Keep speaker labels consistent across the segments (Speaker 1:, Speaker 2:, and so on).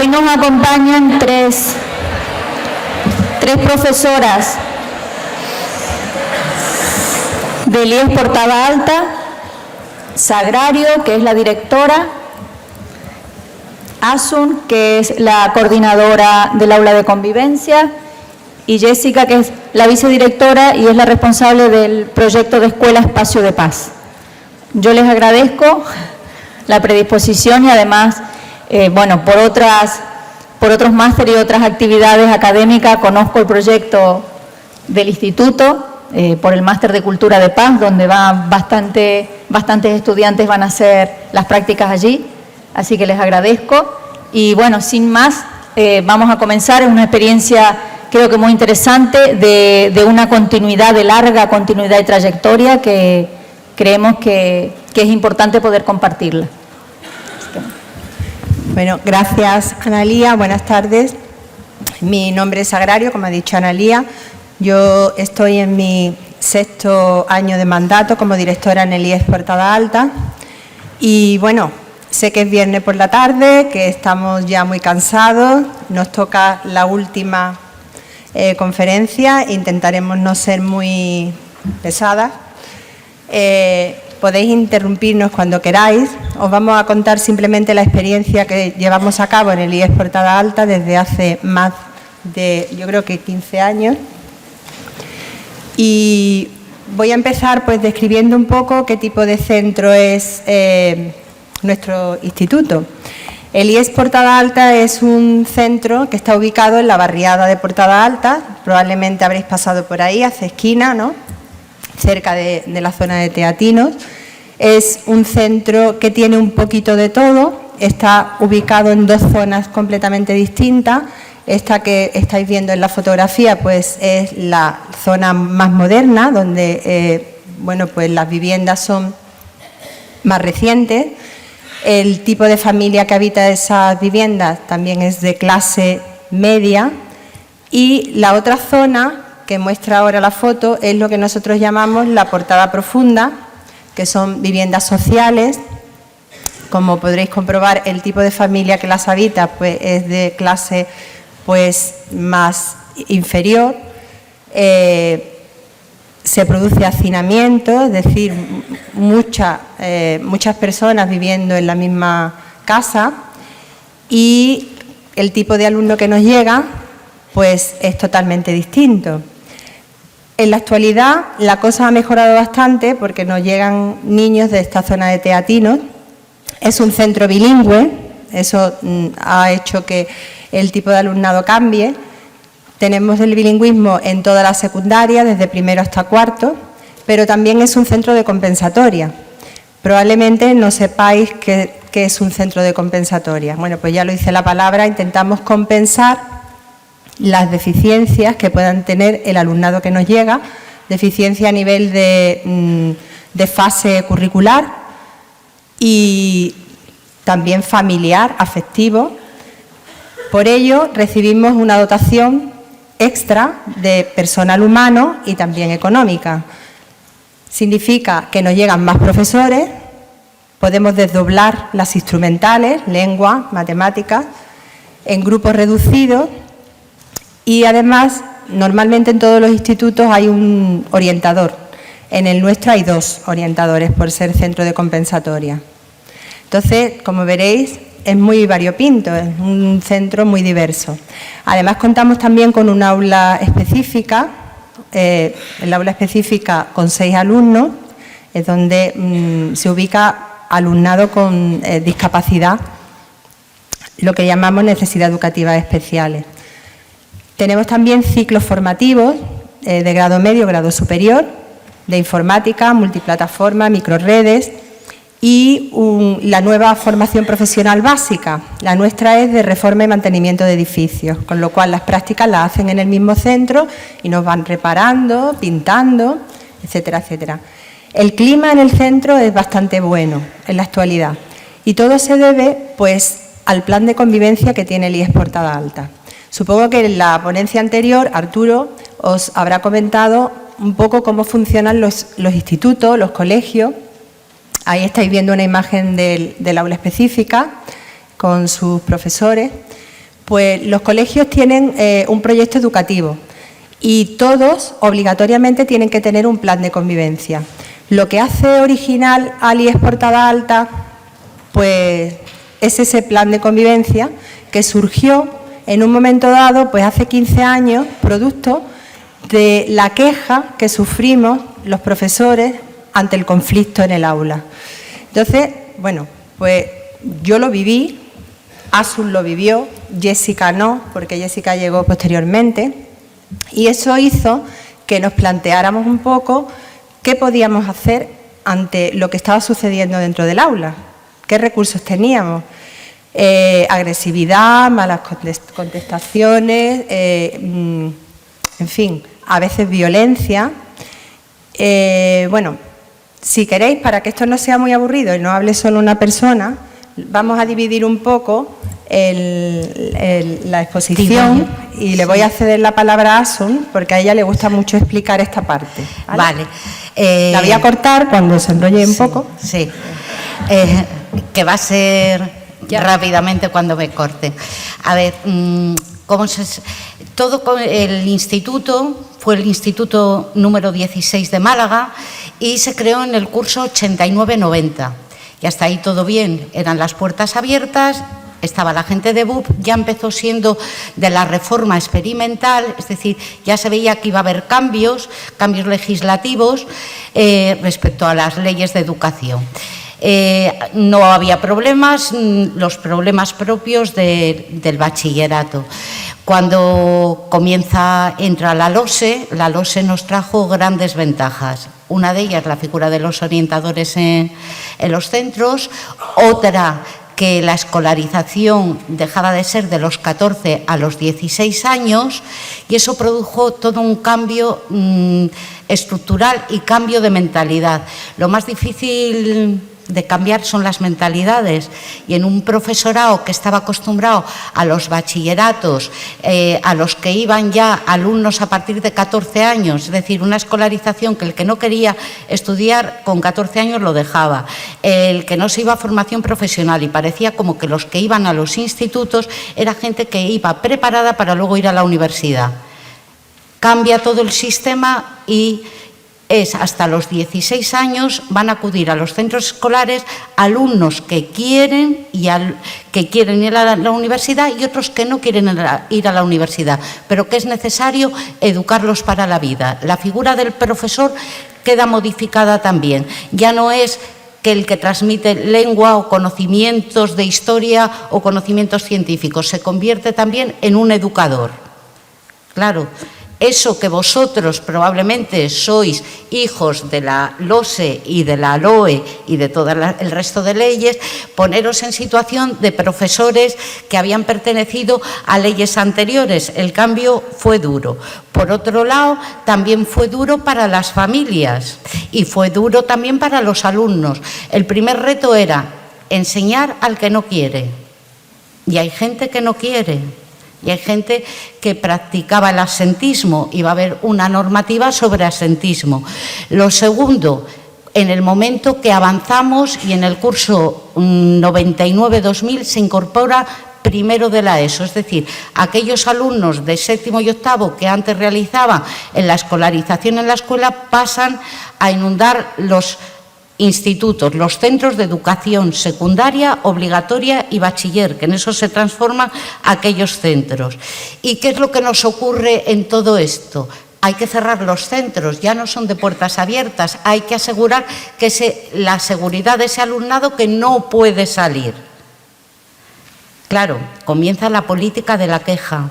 Speaker 1: Hoy nos acompañan tres profesoras del IES Portada Alta: Sagrario, que es la directora; Asun, que es la coordinadora del aula de convivencia; y Jessica, que es la vicedirectora y es la responsable del proyecto de Escuela Espacio de Paz. Yo les agradezco la predisposición y además, bueno, por otros máster y otras actividades académicas, conozco el proyecto del instituto, por el máster de Cultura de Paz, donde bastantes estudiantes van a hacer las prácticas allí, así que les agradezco. Y bueno, sin más, vamos a comenzar. Es una experiencia, creo que muy interesante, de una continuidad, de larga continuidad y trayectoria, que creemos que es importante poder compartirla.
Speaker 2: Bueno, gracias, Analía. Buenas tardes. Mi nombre es Sagrario, como ha dicho Analía. Yo estoy en mi 6º año de mandato como directora en el IES Portada Alta. Y bueno, sé que es viernes por la tarde, que estamos ya muy cansados. Nos toca la última conferencia. Intentaremos no ser muy pesadas. Podéis interrumpirnos cuando queráis. Os vamos a contar simplemente la experiencia que llevamos a cabo en el IES Portada Alta desde hace más de, yo creo que 15 años. Y voy a empezar pues describiendo un poco qué tipo de centro es nuestro instituto. El IES Portada Alta es un centro que está ubicado en la barriada de Portada Alta. Probablemente habréis pasado por ahí, hacia esquina, ¿no?, cerca de la zona de Teatinos. Es un centro que tiene un poquito de todo. Está ubicado en 2 zonas completamente distintas. Esta que estáis viendo en la fotografía pues es la zona más moderna, donde bueno, pues las viviendas son más recientes. El tipo de familia que habita esas viviendas también es de clase media. Y la otra zona que muestra ahora la foto es lo que nosotros llamamos la portada profunda, que son viviendas sociales. Como podréis comprobar, el tipo de familia que las habita pues es de clase pues más inferior. Se produce hacinamiento, es decir, muchas personas viviendo en la misma casa, y el tipo de alumno que nos llega pues es totalmente distinto. En la actualidad la cosa ha mejorado bastante porque nos llegan niños de esta zona de Teatinos. Es un centro bilingüe, eso ha hecho que el tipo de alumnado cambie. Tenemos el bilingüismo en toda la secundaria, desde primero hasta cuarto, pero también es un centro de compensatoria. Probablemente no sepáis qué es un centro de compensatoria. Bueno, pues ya lo dice la palabra, intentamos compensar las deficiencias que puedan tener el alumnado que nos llega, deficiencia a nivel de fase curricular y también familiar, afectivo. Por ello, recibimos una dotación extra de personal humano y también económica. Significa que nos llegan más profesores, podemos desdoblar las instrumentales, lengua, matemáticas, en grupos reducidos. Y además, normalmente en todos los institutos hay un orientador. En el nuestro hay 2 orientadores por ser centro de compensatoria. Entonces, como veréis, es muy variopinto, es un centro muy diverso. Además, contamos también con un aula específica, el aula específica con 6 alumnos, es donde se ubica alumnado con discapacidad, lo que llamamos necesidades educativas especiales. Tenemos también ciclos formativos de grado medio, grado superior, de informática, multiplataforma, microredes y la nueva formación profesional básica. La nuestra es de reforma y mantenimiento de edificios, con lo cual las prácticas las hacen en el mismo centro y nos van reparando, pintando, etcétera, etcétera. El clima en el centro es bastante bueno en la actualidad y todo se debe pues al plan de convivencia que tiene el IES Portada Alta. Supongo que en la ponencia anterior Arturo os habrá comentado un poco cómo funcionan los institutos, los colegios. Ahí estáis viendo una imagen del aula específica con sus profesores. pues los colegios tienen un proyecto educativo y todos obligatoriamente tienen que tener un plan de convivencia. Lo que hace original ALIES Portada Alta, pues es ese plan de convivencia que surgió en un momento dado, pues hace 15 años, producto de la queja que sufrimos los profesores ante el conflicto en el aula. Entonces, bueno, pues yo lo viví, Asun lo vivió, Jessica no, porque Jessica llegó posteriormente, y eso hizo que nos planteáramos un poco qué podíamos hacer ante lo que estaba sucediendo dentro del aula, qué recursos teníamos. Agresividad, malas contestaciones, en fin, a veces violencia. Bueno, si queréis, para que esto no sea muy aburrido y no hable solo una persona, vamos a dividir un poco la exposición y le voy a ceder la palabra a Asun, porque a ella le gusta mucho explicar esta parte. ¿Vale? La voy a cortar cuando se enrolle un poco.
Speaker 3: Sí, que va a ser rápidamente cuando me corte. A ver, todo el instituto fue el instituto número 16 de Málaga y se creó en el curso 89-90. Y hasta ahí todo bien, eran las puertas abiertas, estaba la gente de BUP, ya empezó siendo de la reforma experimental, es decir, ya se veía que iba a haber cambios legislativos respecto a las leyes de educación. No había problemas, los problemas propios del bachillerato. Cuando entra la LOSE nos trajo grandes ventajas. Una de ellas, la figura de los orientadores en los centros. Otra, que la escolarización dejaba de ser de los 14 a los 16 años y eso produjo todo un cambio estructural y cambio de mentalidad. Lo más difícil de cambiar son las mentalidades y en un profesorado que estaba acostumbrado a los bachilleratos, a los que iban ya alumnos a partir de 14 años, es decir, una escolarización que el que no quería estudiar con 14 años lo dejaba, el que no se iba a formación profesional y parecía como que los que iban a los institutos era gente que iba preparada para luego ir a la universidad. Cambia todo el sistema y hasta los 16 años van a acudir a los centros escolares alumnos que quieren ir a la universidad y otros que no quieren ir a la universidad, pero que es necesario educarlos para la vida. La figura del profesor queda modificada también. Ya no es que el que transmite lengua o conocimientos de historia o conocimientos científicos, se convierte también en un educador. Claro. Eso que vosotros probablemente sois hijos de la LOSE y de la LOE y de todo el resto de leyes, poneros en situación de profesores que habían pertenecido a leyes anteriores. El cambio fue duro. Por otro lado, también fue duro para las familias y fue duro también para los alumnos. El primer reto era enseñar al que no quiere. Y hay gente que no quiere. Y hay gente que practicaba el absentismo y va a haber una normativa sobre absentismo. Lo segundo, en el momento que avanzamos y en el curso 99-2000 se incorpora primero de la ESO, es decir, aquellos alumnos de séptimo y octavo que antes realizaban en la escolarización en la escuela pasan a inundar los institutos, los centros de educación secundaria, obligatoria y bachiller, que en eso se transforman aquellos centros. ¿Y qué es lo que nos ocurre en todo esto? Hay que cerrar los centros, ya no son de puertas abiertas, hay que asegurar que la seguridad de ese alumnado que no puede salir. Claro, comienza la política de la queja.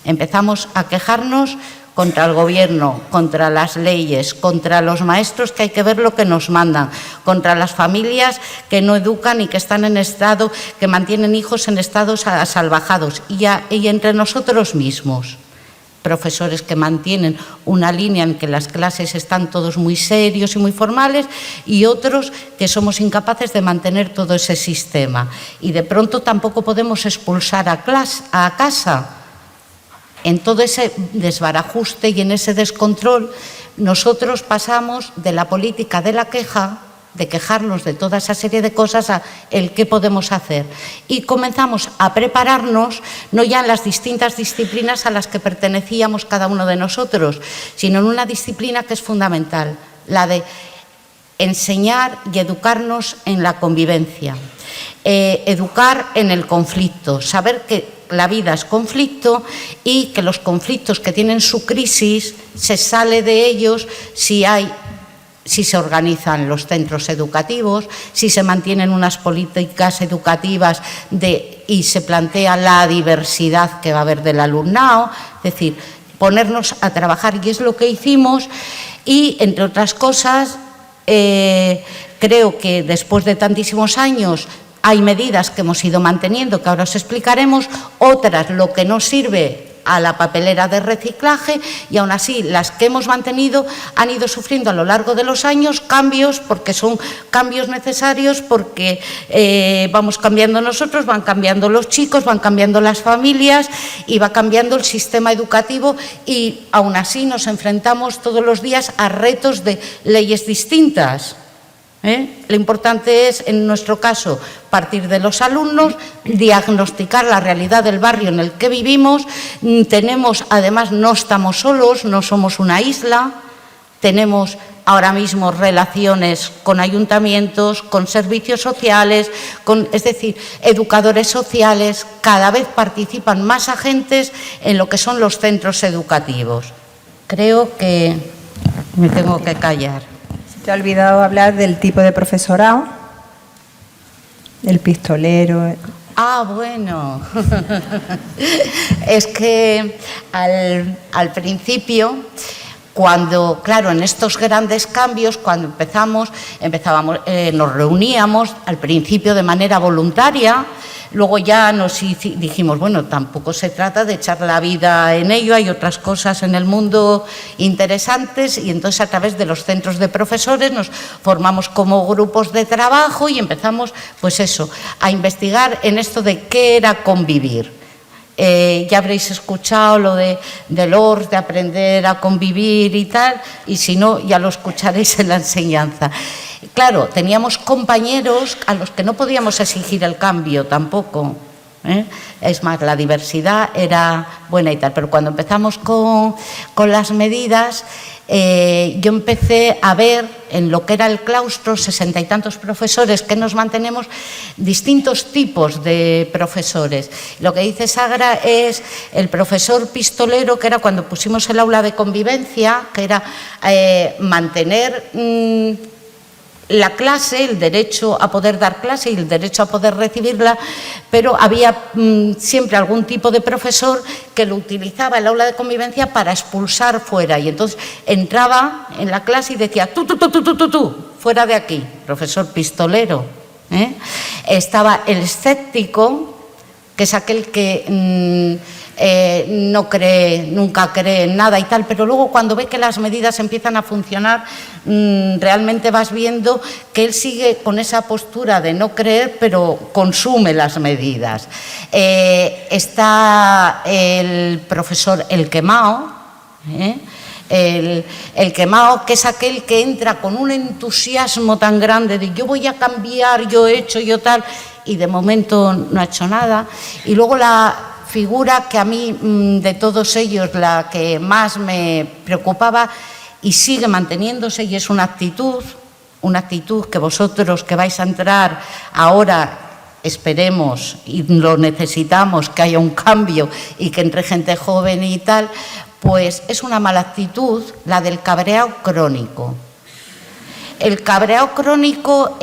Speaker 3: Empezamos a quejarnos contra el gobierno, contra las leyes, contra los maestros que hay que ver lo que nos mandan, contra las familias que no educan y que están en estado, que mantienen hijos en estados salvajados y entre nosotros mismos. Profesores que mantienen una línea en que las clases están todos muy serios y muy formales y otros que somos incapaces de mantener todo ese sistema. Y de pronto tampoco podemos expulsar a casa. En todo ese desbarajuste y en ese descontrol, nosotros pasamos de la política de la queja de quejarnos de toda esa serie de cosas a el qué podemos hacer. Y comenzamos a prepararnos, no ya en las distintas disciplinas a las que pertenecíamos cada uno de nosotros, sino en una disciplina que es fundamental, la de enseñar y educarnos en la convivencia, educar en el conflicto, saber que la vida es conflicto y que los conflictos que tienen su crisis se sale de ellos si se organizan los centros educativos, si se mantienen unas políticas educativas y se plantea la diversidad que va a haber del alumnado, es decir, ponernos a trabajar, y es lo que hicimos. Y, entre otras cosas, creo que después de tantísimos años hay medidas que hemos ido manteniendo, que ahora os explicaremos, otras lo que no sirve a la papelera de reciclaje, y aún así las que hemos mantenido han ido sufriendo a lo largo de los años cambios, porque son cambios necesarios, porque vamos cambiando nosotros, van cambiando los chicos, van cambiando las familias y va cambiando el sistema educativo, y aún así nos enfrentamos todos los días a retos de leyes distintas. Lo importante es, en nuestro caso, partir de los alumnos, diagnosticar la realidad del barrio en el que vivimos. Además, no estamos solos, no somos una isla, tenemos ahora mismo relaciones con ayuntamientos, con servicios sociales, es decir, educadores sociales. Cada vez participan más agentes en lo que son los centros educativos. Creo que me tengo que callar.
Speaker 2: Te he olvidado hablar del tipo de profesorado, el pistolero.
Speaker 3: Ah, bueno. Es que al principio, cuando, claro, en estos grandes cambios, cuando empezábamos, nos reuníamos al principio de manera voluntaria. Luego ya dijimos, bueno, tampoco se trata de echar la vida en ello, hay otras cosas en el mundo interesantes, y entonces a través de los centros de profesores nos formamos como grupos de trabajo y empezamos, pues eso, a investigar en esto de qué era convivir. Ya habréis escuchado lo de Delors, de aprender a convivir y tal, y si no, ya lo escucharéis en la enseñanza. Claro, teníamos compañeros a los que no podíamos exigir el cambio tampoco. Es más, la diversidad era buena y tal, pero cuando empezamos con las medidas, yo empecé a ver en lo que era el claustro, 60 y tantos profesores que nos mantenemos, distintos tipos de profesores. Lo que dice Sagra es el profesor pistolero, que era cuando pusimos el aula de convivencia, que era mantener la clase, el derecho a poder dar clase y el derecho a poder recibirla, pero había siempre algún tipo de profesor que lo utilizaba el aula de convivencia para expulsar fuera, y entonces entraba en la clase y decía tú, fuera de aquí, profesor pistolero. Estaba el escéptico, que es aquel que no cree, nunca cree en nada y tal, pero luego cuando ve que las medidas empiezan a funcionar, realmente vas viendo que él sigue con esa postura de no creer, pero consume las medidas. Está el profesor el quemao, el quemao, que es aquel que entra con un entusiasmo tan grande de yo voy a cambiar, yo he hecho, yo tal, y de momento no ha hecho nada. Y luego la figura que a mí, de todos ellos, la que más me preocupaba y sigue manteniéndose, y es una actitud que vosotros que vais a entrar ahora, esperemos y lo necesitamos, que haya un cambio y que entre gente joven y tal, pues es una mala actitud, la del cabreado crónico. El cabreado crónico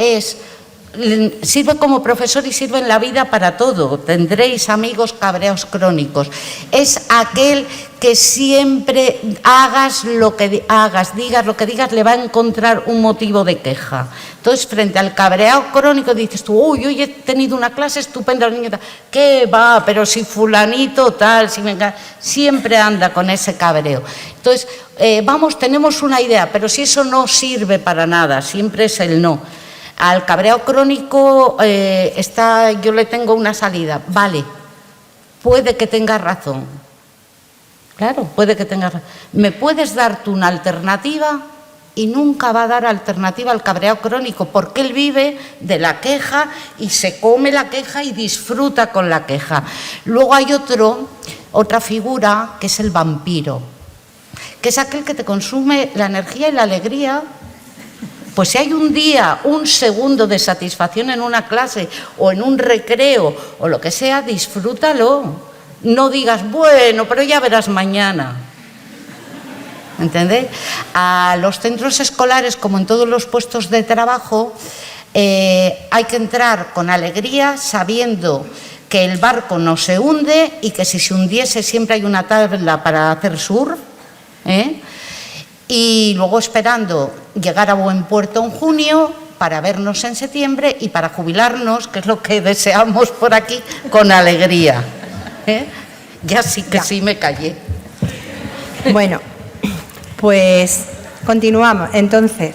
Speaker 3: sirve como profesor y sirve en la vida para todo. Tendréis amigos cabreados crónicos. Es aquel que siempre digas lo que digas, le va a encontrar un motivo de queja. Entonces, frente al cabreado crónico, dices tú, uy, hoy he tenido una clase estupenda, el niño tal, ¿qué va? Pero si fulanito tal, si venga, siempre anda con ese cabreo. Entonces, tenemos una idea, pero si eso no sirve para nada, siempre es el no. Al cabreado crónico yo le tengo una salida. Vale, puede que tengas razón. Claro, puede que tengas razón. ¿Me puedes dar tú una alternativa? y nunca va a dar alternativa al cabreado crónico, porque él vive de la queja y se come la queja y disfruta con la queja. Luego hay otra figura que es el vampiro, que es aquel que te consume la energía y la alegría. Pues si hay un día, un segundo de satisfacción en una clase o en un recreo o lo que sea, disfrútalo. No digas, bueno, pero ya verás mañana. ¿Entendéis? A los centros escolares, como en todos los puestos de trabajo, hay que entrar con alegría, sabiendo que el barco no se hunde y que si se hundiese siempre hay una tabla para hacer surf, y luego esperando llegar a buen puerto en junio para vernos en septiembre y para jubilarnos, que es lo que deseamos por aquí, con alegría. Ya sí que sí me callé.
Speaker 2: Bueno, pues continuamos. Entonces,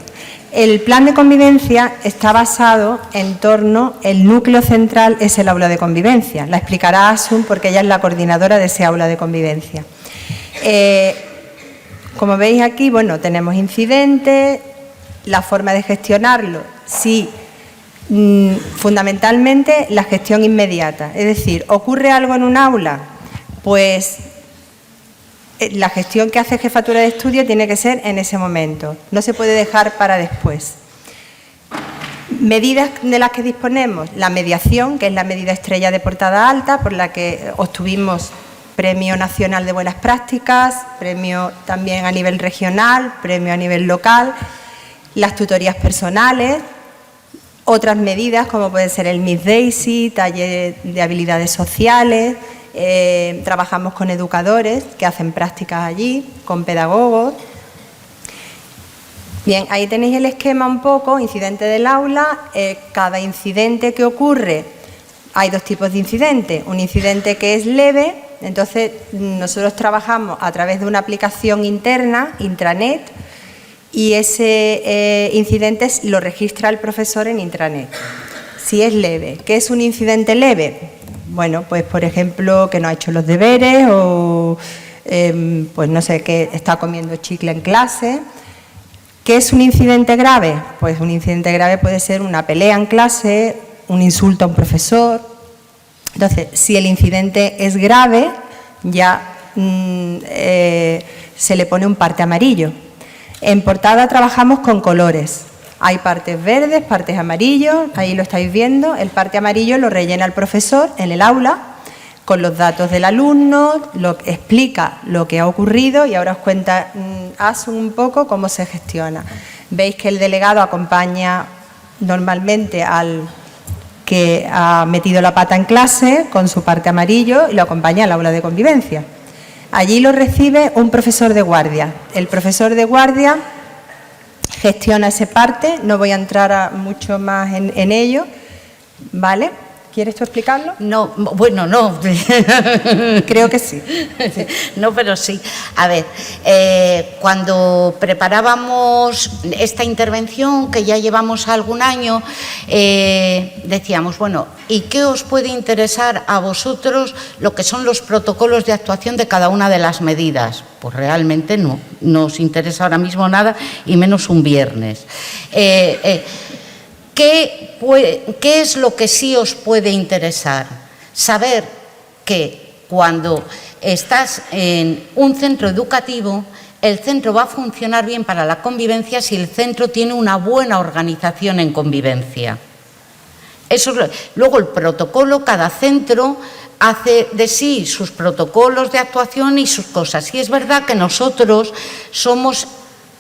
Speaker 2: el plan de convivencia está basado en torno, el núcleo central es el aula de convivencia. La explicará Asun porque ella es la coordinadora de ese aula de convivencia. Como veis aquí, bueno, tenemos incidentes, la forma de gestionarlo, sí, fundamentalmente la gestión inmediata. Es decir, ocurre algo en un aula, pues la gestión que hace Jefatura de Estudio tiene que ser en ese momento, no se puede dejar para después. Medidas de las que disponemos, la mediación, que es la medida estrella de portada alta, por la que obtuvimos Premio Nacional de Buenas Prácticas, premio también a nivel regional, premio a nivel local, las tutorías personales, otras medidas como puede ser el Miss Daisy, taller de habilidades sociales, trabajamos con educadores que hacen prácticas allí, con pedagogos. Bien, ahí tenéis el esquema un poco, incidente del aula, cada incidente que ocurre, hay dos tipos de incidentes, un incidente que es leve. Entonces, nosotros trabajamos a través de una aplicación interna, intranet, y ese incidente lo registra el profesor en intranet. Si es leve, ¿qué es un incidente leve? Bueno, pues por ejemplo, que no ha hecho los deberes o pues no sé, que está comiendo chicle en clase. ¿Qué es un incidente grave? Pues un incidente grave puede ser una pelea en clase, un insulto a un profesor. Entonces, si el incidente es grave, ya se le pone un parte amarillo. En portada trabajamos con colores. Hay partes verdes, partes amarillos, ahí lo estáis viendo. El parte amarillo lo rellena el profesor en el aula con los datos del alumno, explica lo que ha ocurrido y ahora os cuenta Asun un poco cómo se gestiona. Veis que el delegado acompaña normalmente al que ha metido la pata en clase con su parte amarillo y lo acompaña al aula de convivencia. Allí lo recibe un profesor de guardia. El profesor de guardia gestiona ese parte, no voy a entrar mucho más en ello, ¿vale? ¿Quieres tú explicarlo?
Speaker 3: No, bueno, no.
Speaker 2: Creo que sí.
Speaker 3: No, pero sí. A ver, cuando preparábamos esta intervención, que ya llevamos algún año, decíamos, bueno, ¿y qué os puede interesar a vosotros lo que son los protocolos de actuación de cada una de las medidas? Pues realmente no nos interesa ahora mismo nada, y menos un viernes. ¿Qué es lo que sí os puede interesar? Saber que cuando estás en un centro educativo, el centro va a funcionar bien para la convivencia si el centro tiene una buena organización en convivencia. Luego el protocolo, cada centro hace de sí sus protocolos de actuación y sus cosas. Y es verdad que nosotros somos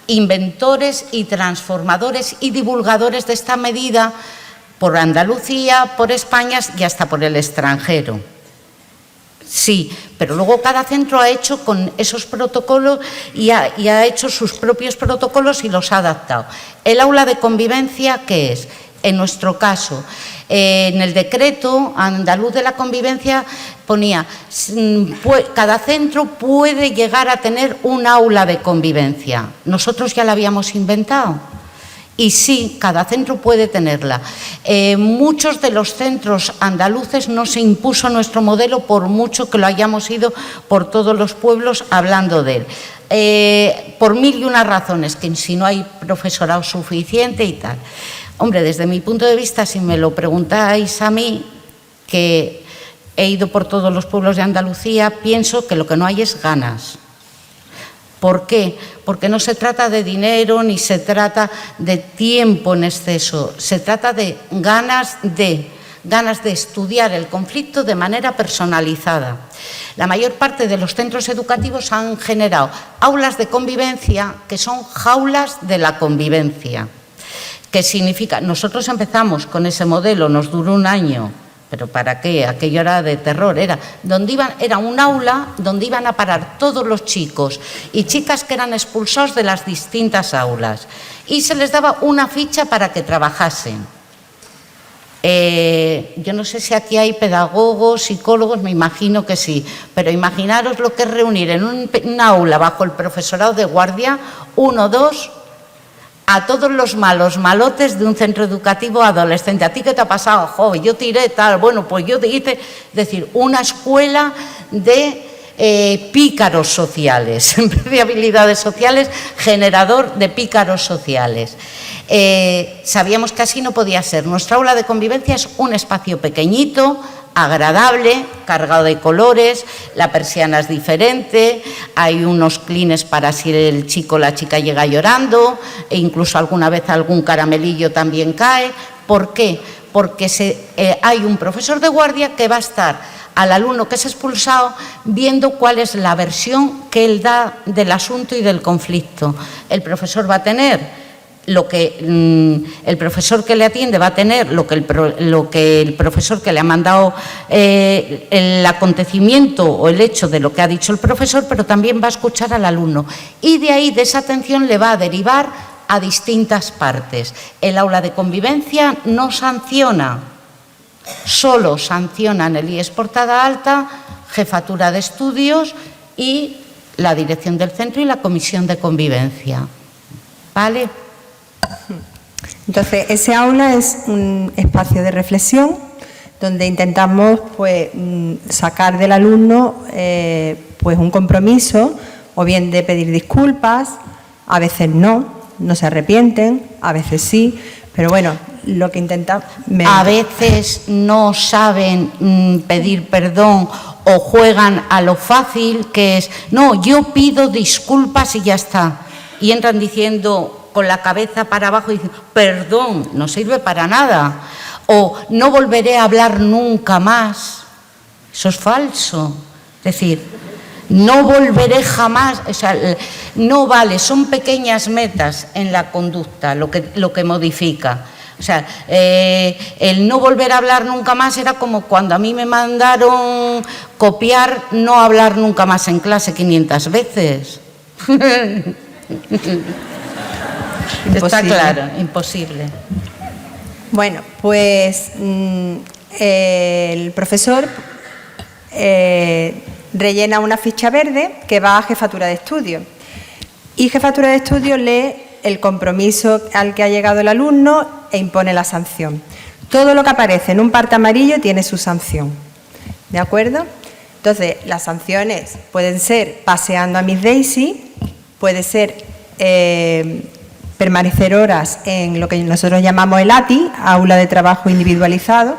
Speaker 3: inventores y transformadores y divulgadores de esta medida por Andalucía, por España y hasta por el extranjero. Sí, pero luego cada centro ha hecho con esos protocolos y ha hecho sus propios protocolos y los ha adaptado. El aula de convivencia, ¿qué es? En nuestro caso, en el decreto andaluz de la convivencia ponía cada centro puede llegar a tener un aula de convivencia. Nosotros ya la habíamos inventado Y sí, cada centro puede tenerla. Muchos de los centros andaluces no se impuso nuestro modelo por mucho que lo hayamos ido por todos los pueblos hablando de él. Por mil y unas razones, que si no hay profesorado suficiente y tal. Hombre, desde mi punto de vista, si me lo preguntáis a mí, que he ido por todos los pueblos de Andalucía, pienso que lo que no hay es ganas. ¿Por qué? Porque no se trata de dinero ni se trata de tiempo en exceso, se trata de ganas de estudiar el conflicto de manera personalizada. La mayor parte de los centros educativos han generado aulas de convivencia que son jaulas de la convivencia. ¿Qué significa? Nosotros empezamos con ese modelo, nos duró un año. ¿Pero para qué? Aquello era de terror. Era un aula donde iban a parar todos los chicos y chicas que eran expulsados de las distintas aulas. Y se les daba una ficha para que trabajasen. Yo no sé si aquí hay pedagogos, psicólogos, me imagino que sí. Pero imaginaros lo que es reunir en un aula bajo el profesorado de guardia, 1 o 2, a todos los malotes de un centro educativo adolescente. ¿A ti qué te ha pasado? Joder, yo tiré tal, bueno, pues yo hice, es decir, una escuela de pícaros sociales, en vez de habilidades sociales, generador de pícaros sociales. Sabíamos que así no podía ser. Nuestra aula de convivencia es un espacio pequeñito, agradable, cargado de colores, la persiana es diferente, hay unos clines para si el chico o la chica llega llorando, e incluso alguna vez algún caramelillo también cae. ¿Por qué? Porque hay un profesor de guardia que va a estar al alumno que es expulsado viendo cuál es la versión que él da del asunto y del conflicto. El profesor va a tener el profesor que le atiende va a tener lo que el profesor que le ha mandado el acontecimiento o el hecho de lo que ha dicho el profesor, pero también va a escuchar al alumno y de ahí, de esa atención, le va a derivar a distintas partes. El aula de convivencia no sanciona, solo sancionan el IES Portada Alta, jefatura de estudios y la dirección del centro y la comisión de convivencia. ¿Vale?
Speaker 2: Entonces, ese aula es un espacio de reflexión donde intentamos sacar del alumno un compromiso, o bien de pedir disculpas, a veces no se arrepienten, a veces sí, pero bueno, lo que intentamos...
Speaker 3: A veces no saben pedir perdón o juegan a lo fácil, que es, no, yo pido disculpas y ya está, y entran diciendo con la cabeza para abajo y dicen, perdón, no sirve para nada. O no volveré a hablar nunca más. Eso es falso. Es decir, no volveré jamás, o sea, no vale, son pequeñas metas en la conducta lo que modifica. O sea, el no volver a hablar nunca más era como cuando a mí me mandaron copiar no hablar nunca más en clase 500 veces. Está claro, imposible.
Speaker 2: Bueno, pues el profesor rellena una ficha verde que va a jefatura de estudio y jefatura de estudio lee el compromiso al que ha llegado el alumno e impone la sanción. Todo lo que aparece en un parte amarillo tiene su sanción, ¿de acuerdo? Entonces, las sanciones pueden ser paseando a Miss Daisy, puede ser permanecer horas en lo que nosotros llamamos el ATI, aula de trabajo individualizado,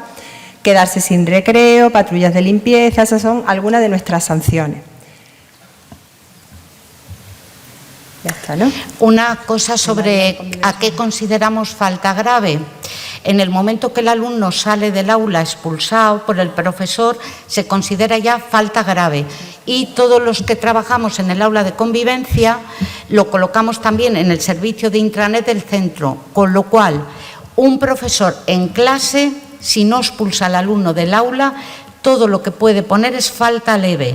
Speaker 2: quedarse sin recreo, patrullas de limpieza, esas son algunas de nuestras sanciones. Ya está, ¿no?
Speaker 3: Una cosa sobre a qué consideramos falta grave. En el momento que el alumno sale del aula expulsado por el profesor, se considera ya falta grave. Y todos los que trabajamos en el aula de convivencia lo colocamos también en el servicio de intranet del centro, con lo cual un profesor en clase, si no expulsa al alumno del aula, todo lo que puede poner es falta leve.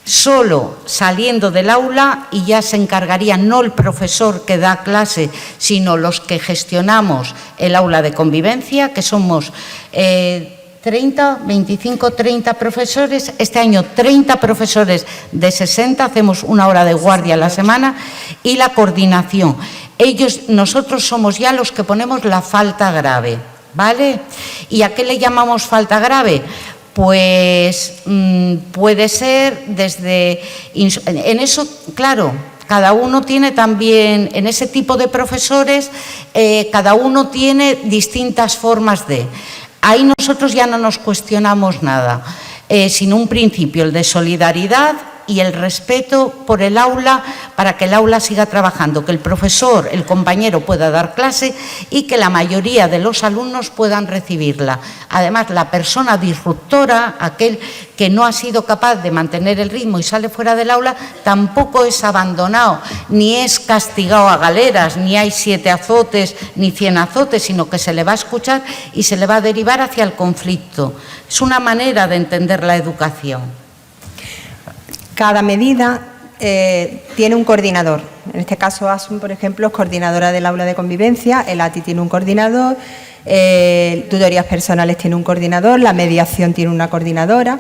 Speaker 3: Solo saliendo del aula, y ya se encargaría no el profesor que da clase, sino los que gestionamos el aula de convivencia, que somos 3 30, 25, 30 profesores. Este año 30 profesores de 60, hacemos 1 hora de guardia a la semana, y la coordinación. Nosotros somos ya los que ponemos la falta grave, ¿vale? ¿Y a qué le llamamos falta grave? Pues puede ser desde... En eso, claro, cada uno tiene también, en ese tipo de profesores, cada uno tiene distintas formas de... Ahí nosotros ya no nos cuestionamos nada, sino un principio, el de solidaridad y el respeto por el aula, para que el aula siga trabajando, que el profesor, el compañero pueda dar clase y que la mayoría de los alumnos puedan recibirla. Además, la persona disruptora, aquel que no ha sido capaz de mantener el ritmo y sale fuera del aula, tampoco es abandonado, ni es castigado a galeras, ni hay 7 azotes, ni 100 azotes, sino que se le va a escuchar y se le va a derivar hacia el conflicto. Es una manera de entender la educación.
Speaker 2: Cada medida tiene un coordinador. En este caso, Asun, por ejemplo, es coordinadora del aula de convivencia, el ATI tiene un coordinador, tutorías personales tiene un coordinador, la mediación tiene una coordinadora.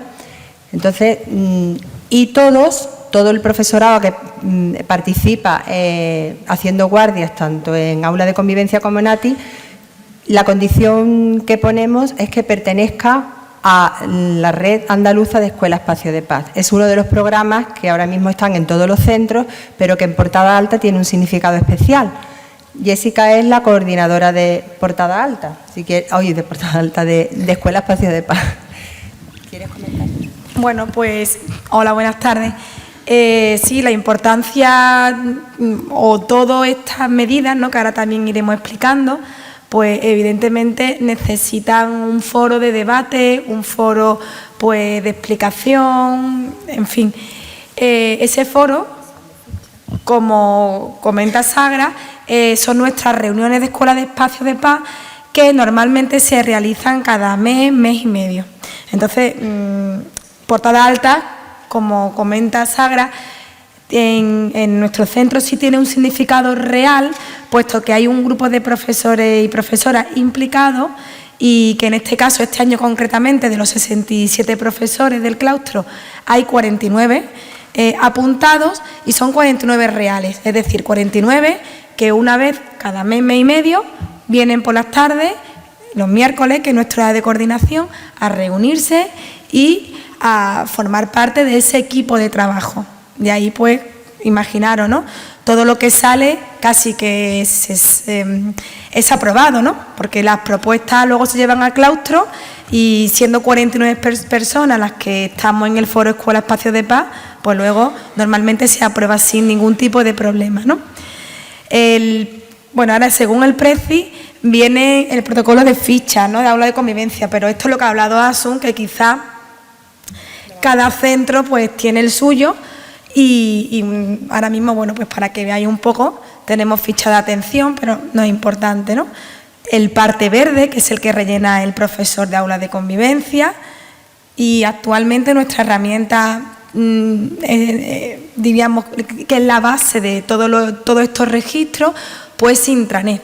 Speaker 2: Entonces, y todo el profesorado que participa haciendo guardias, tanto en aula de convivencia como en ATI, la condición que ponemos es que pertenezca a la Red Andaluza de Escuela Espacio de Paz. Es uno de los programas que ahora mismo están en todos los centros, pero que en Portada Alta tiene un significado especial. Jessica es la coordinadora de Portada Alta, de Portada Alta, de Escuela Espacio de Paz. ¿Quieres comentar?
Speaker 4: Bueno, pues, hola, buenas tardes. Sí, la importancia o todas estas medidas, ¿no?, que ahora también iremos explicando, pues evidentemente necesitan un foro de debate, un foro pues de explicación, en fin. Ese foro, como comenta Sagra, son nuestras reuniones de Escuela de Espacio de Paz, que normalmente se realizan cada mes, mes y medio. Entonces, Portada Alta, como comenta Sagra, en nuestro centro sí tiene un significado real, puesto que hay un grupo de profesores y profesoras implicados, y que en este caso, este año concretamente, de los 67 profesores del claustro, hay 49 apuntados, y son 49 reales, es decir, 49 que una vez cada mes, mes y medio, vienen por las tardes, los miércoles, que es nuestra hora de coordinación, a reunirse y a formar parte de ese equipo de trabajo. De ahí, pues, imaginaros, ¿no?, todo lo que sale casi que es aprobado, ¿no?, porque las propuestas luego se llevan al claustro, y siendo 49 personas las que estamos en el foro Escuela Espacio de Paz, pues luego normalmente se aprueba sin ningún tipo de problema, ¿no? Bueno, ahora según el PRECI viene el protocolo de fichas, ¿no?, de aula de convivencia, pero esto es lo que ha hablado Asun, que quizá cada centro pues tiene el suyo. Y ahora mismo, bueno, pues para que veáis un poco, tenemos ficha de atención, pero no es importante, ¿no? El parte verde, que es el que rellena el profesor de aula de convivencia, y actualmente nuestra herramienta, diríamos que es la base de todos estos registros, pues intranet.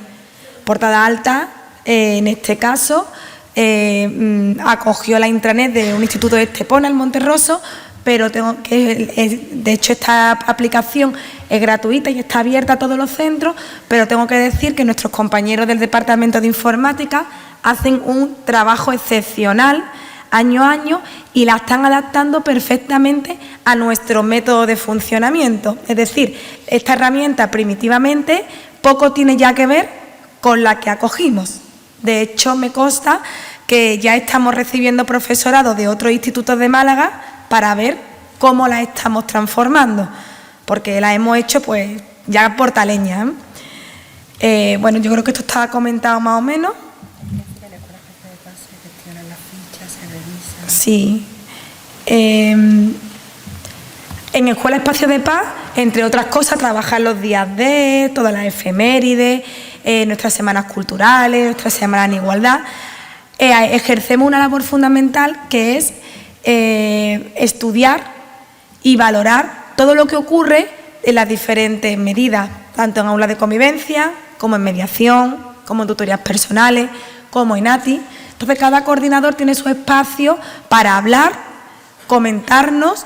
Speaker 4: Portada Alta, en este caso, acogió la intranet de un instituto de Estepona, el Monterroso, pero de hecho esta aplicación es gratuita y está abierta a todos los centros, pero tengo que decir que nuestros compañeros del Departamento de Informática hacen un trabajo excepcional año a año y la están adaptando perfectamente a nuestro método de funcionamiento. Es decir, esta herramienta primitivamente poco tiene ya que ver con la que acogimos. De hecho, me consta que ya estamos recibiendo profesorado de otros institutos de Málaga para ver cómo la estamos transformando, porque la hemos hecho pues ya portaleña, ¿eh? Bueno, yo creo que esto está comentado más o menos. Sí. En Escuela Espacio de Paz, entre otras cosas, trabajar los días de, todas las efemérides, nuestras semanas culturales, nuestras semanas en igualdad. Ejercemos una labor fundamental que es estudiar y valorar todo lo que ocurre en las diferentes medidas, tanto en aula de convivencia, como en mediación, como en tutorías personales, como en ATI. Entonces, cada coordinador tiene su espacio para hablar, comentarnos,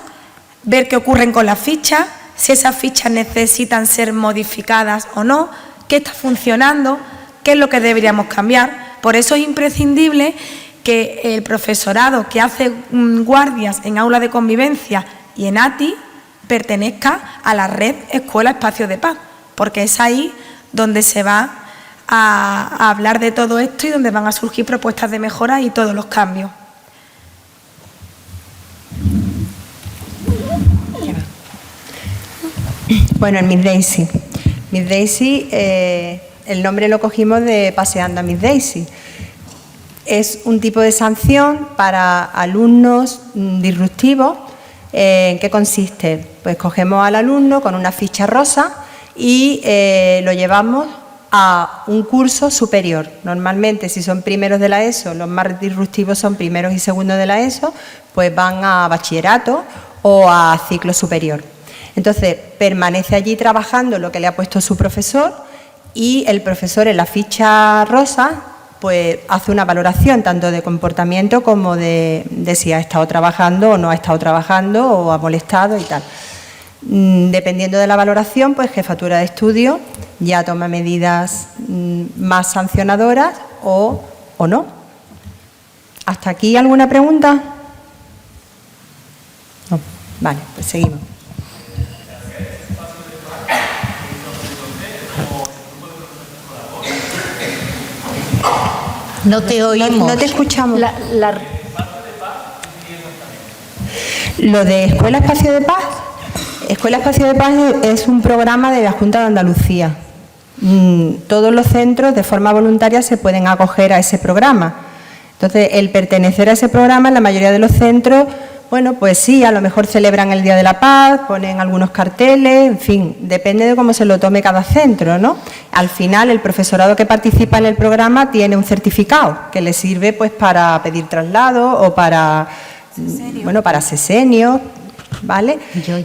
Speaker 4: ver qué ocurren con las fichas, si esas fichas necesitan ser modificadas o no, qué está funcionando, qué es lo que deberíamos cambiar. Por eso es imprescindible que el profesorado que hace guardias en aula de convivencia y en ATI pertenezca a la red Escuela Espacio de Paz, porque es ahí donde se va a hablar de todo esto y donde van a surgir propuestas de mejora y todos los cambios.
Speaker 2: Bueno, en Miss Daisy. Miss Daisy, el nombre lo cogimos de Paseando a Miss Daisy. Es un tipo de sanción para alumnos disruptivos. ¿En qué consiste? Pues cogemos al alumno con una ficha rosa y lo llevamos a un curso superior. Normalmente, si son primeros de la ESO, los más disruptivos son primeros y segundos de la ESO, pues van a bachillerato o a ciclo superior. Entonces, permanece allí trabajando lo que le ha puesto su profesor y el profesor en la ficha rosa pues hace una valoración tanto de comportamiento como de si ha estado trabajando o no ha estado trabajando o ha molestado y tal. Dependiendo de la valoración, pues Jefatura de Estudio ya toma medidas más sancionadoras o no. ¿Hasta aquí alguna pregunta? No. Vale, pues seguimos.
Speaker 3: No te oímos.
Speaker 2: No te escuchamos. Lo de Escuela Espacio de Paz. Escuela Espacio de Paz es un programa de la Junta de Andalucía. Todos los centros de forma voluntaria se pueden acoger a ese programa. Entonces, el pertenecer a ese programa en la mayoría de los centros, bueno, pues sí, a lo mejor celebran el Día de la Paz, ponen algunos carteles, en fin, depende de cómo se lo tome cada centro, ¿no? Al final, el profesorado que participa en el programa tiene un certificado que le sirve pues para pedir traslado o para, bueno, para sesenios, ¿vale?
Speaker 3: Yo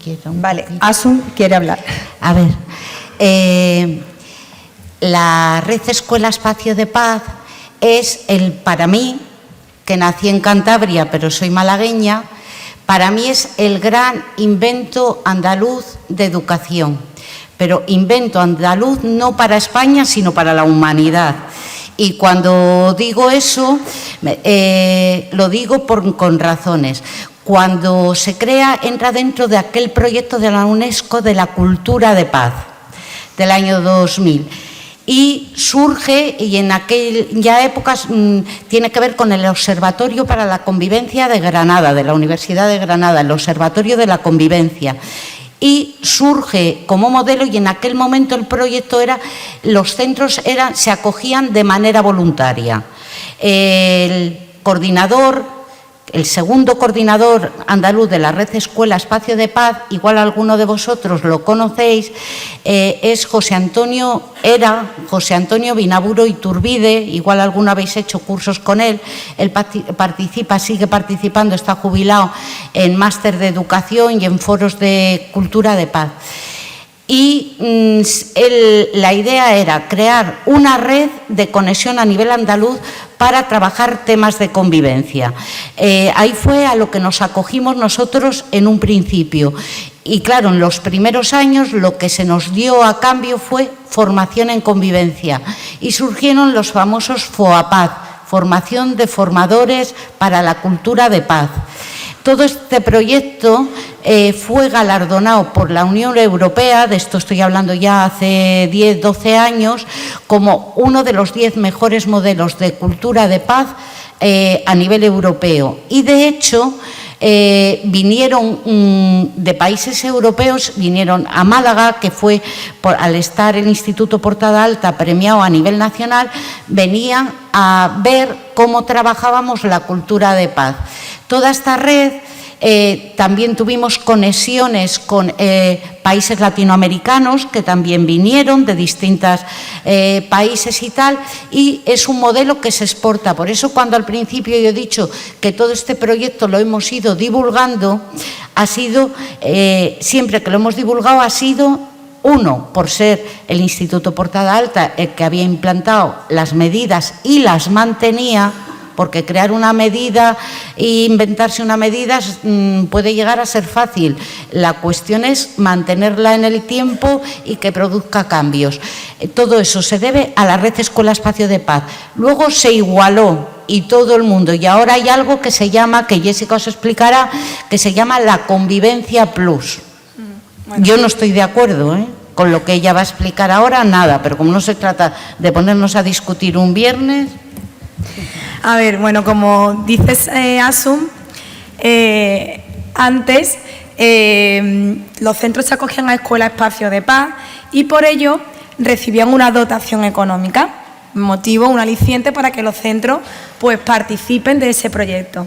Speaker 3: quiero.
Speaker 2: Vale, Asun quiere hablar.
Speaker 3: A ver, la red Escuela Espacio de Paz es para mí, que nací en Cantabria, pero soy malagueña, para mí es el gran invento andaluz de educación. Pero invento andaluz no para España, sino para la humanidad. Y cuando digo eso, lo digo con razones. Cuando se crea, entra dentro de aquel proyecto de la UNESCO de la cultura de paz, del año 2000. Y surge, y en aquella época tiene que ver con el Observatorio para la Convivencia de Granada, de la Universidad de Granada, el Observatorio de la Convivencia. Y surge como modelo, y en aquel momento el proyecto era, los centros se acogían de manera voluntaria. El coordinador, el segundo coordinador andaluz de la red Escuela Espacio de Paz, igual alguno de vosotros lo conocéis, es José Antonio Vinaburo Iturbide, igual alguno habéis hecho cursos con él. Él sigue participando, está jubilado en máster de educación y en foros de cultura de paz. Y la idea era crear una red de conexión a nivel andaluz para trabajar temas de convivencia. Ahí fue a lo que nos acogimos nosotros en un principio. Y claro, en los primeros años lo que se nos dio a cambio fue formación en convivencia. Y surgieron los famosos FOAPAZ, formación de formadores para la cultura de paz. Todo este proyecto fue galardonado por la Unión Europea, de esto estoy hablando ya hace 10, 12 años, como uno de los 10 mejores modelos de cultura de paz a nivel europeo. Y de hecho, vinieron de países europeos, vinieron a Málaga, que fue, al estar el Instituto Portada Alta premiado a nivel nacional, venían a ver cómo trabajábamos la cultura de paz. Toda esta red, también tuvimos conexiones con países latinoamericanos que también vinieron de distintos países y tal, y es un modelo que se exporta. Por eso cuando al principio yo he dicho que todo este proyecto lo hemos ido divulgando, ha sido, siempre que lo hemos divulgado ha sido, uno, por ser el Instituto Portada Alta el que había implantado las medidas y las mantenía, porque crear una medida e inventarse una medida puede llegar a ser fácil. La cuestión es mantenerla en el tiempo y que produzca cambios. Todo eso se debe a la red Escuela Espacio de Paz. Luego se igualó y todo el mundo, y ahora hay algo que se llama, que Jessica os explicará, que se llama la Convivencia Plus. Yo no estoy de acuerdo, con lo que ella va a explicar ahora, nada, pero como no se trata de ponernos a discutir un viernes.
Speaker 4: A ver, bueno, como dices, Asun, antes los centros se acogían a Escuela Espacio de Paz y por ello recibían una dotación económica, motivo, un aliciente para que los centros pues participen de ese proyecto.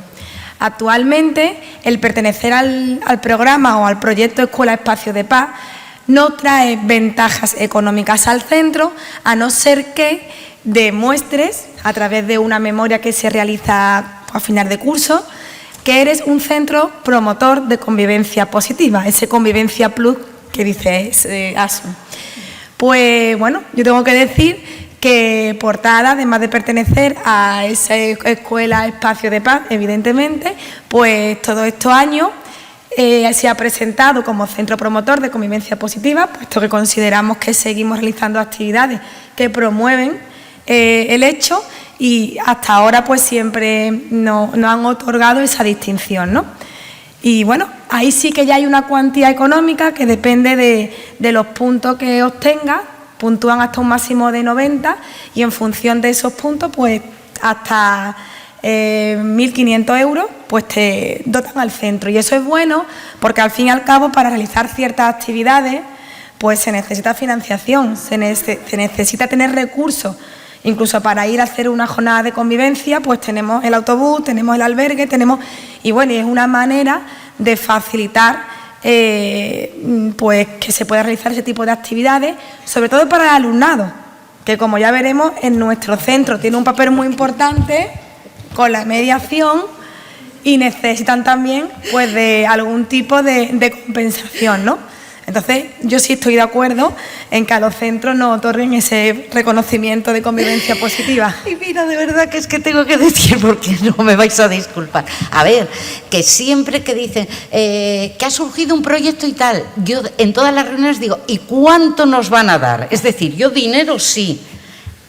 Speaker 4: Actualmente, el pertenecer al programa o al proyecto Escuela Espacio de Paz no trae ventajas económicas al centro, a no ser que demuestres, a través de una memoria que se realiza a final de curso, que eres un centro promotor de convivencia positiva, ese Convivencia Plus que dice Asun. Pues bueno, yo tengo que decir que Portada, además de pertenecer a esa Escuela Espacio de Paz, evidentemente, pues todos estos años se ha presentado como centro promotor de convivencia positiva, puesto que consideramos que seguimos realizando actividades que promueven el hecho y hasta ahora pues siempre nos han otorgado esa distinción, ¿no? Y bueno, ahí sí que ya hay una cuantía económica que depende de los puntos que obtengas, puntúan hasta un máximo de 90 y en función de esos puntos pues hasta 1.500 euros pues te dotan al centro y eso es bueno porque al fin y al cabo para realizar ciertas actividades pues se necesita financiación, se necesita tener recursos, incluso para ir a hacer una jornada de convivencia pues tenemos el autobús, tenemos el albergue, y bueno, y es una manera de facilitar pues que se pueda realizar ese tipo de actividades, sobre todo para el alumnado, que como ya veremos en nuestro centro tiene un papel muy importante con la mediación y necesitan también pues de algún tipo de compensación, ¿no? Entonces yo sí estoy de acuerdo en que a los centros nos otorguen ese reconocimiento de convivencia positiva.
Speaker 3: Y mira, de verdad que es que tengo que decir, porque no me vais a disculpar. A ver, que siempre que dicen que ha surgido un proyecto y tal, yo en todas las reuniones digo, ¿y cuánto nos van a dar? Es decir, yo dinero sí,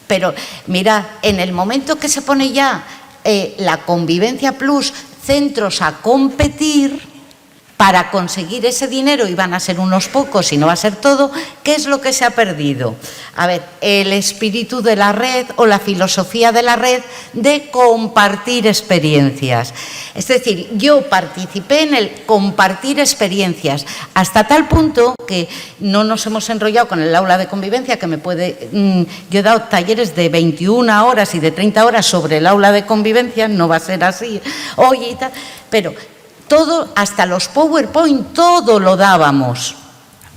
Speaker 3: pero mira, en el momento que se pone ya la Convivencia Plus, centros a competir para conseguir ese dinero, y van a ser unos pocos y no va a ser todo, ¿qué es lo que se ha perdido? A ver, el espíritu de la red o la filosofía de la red de compartir experiencias. Es decir, yo participé en el compartir experiencias hasta tal punto que no nos hemos enrollado con el aula de convivencia, que me puede... yo he dado talleres de 21 horas y de 30 horas sobre el aula de convivencia, no va a ser así, oye y tal, pero... todo, hasta los PowerPoint, todo lo dábamos,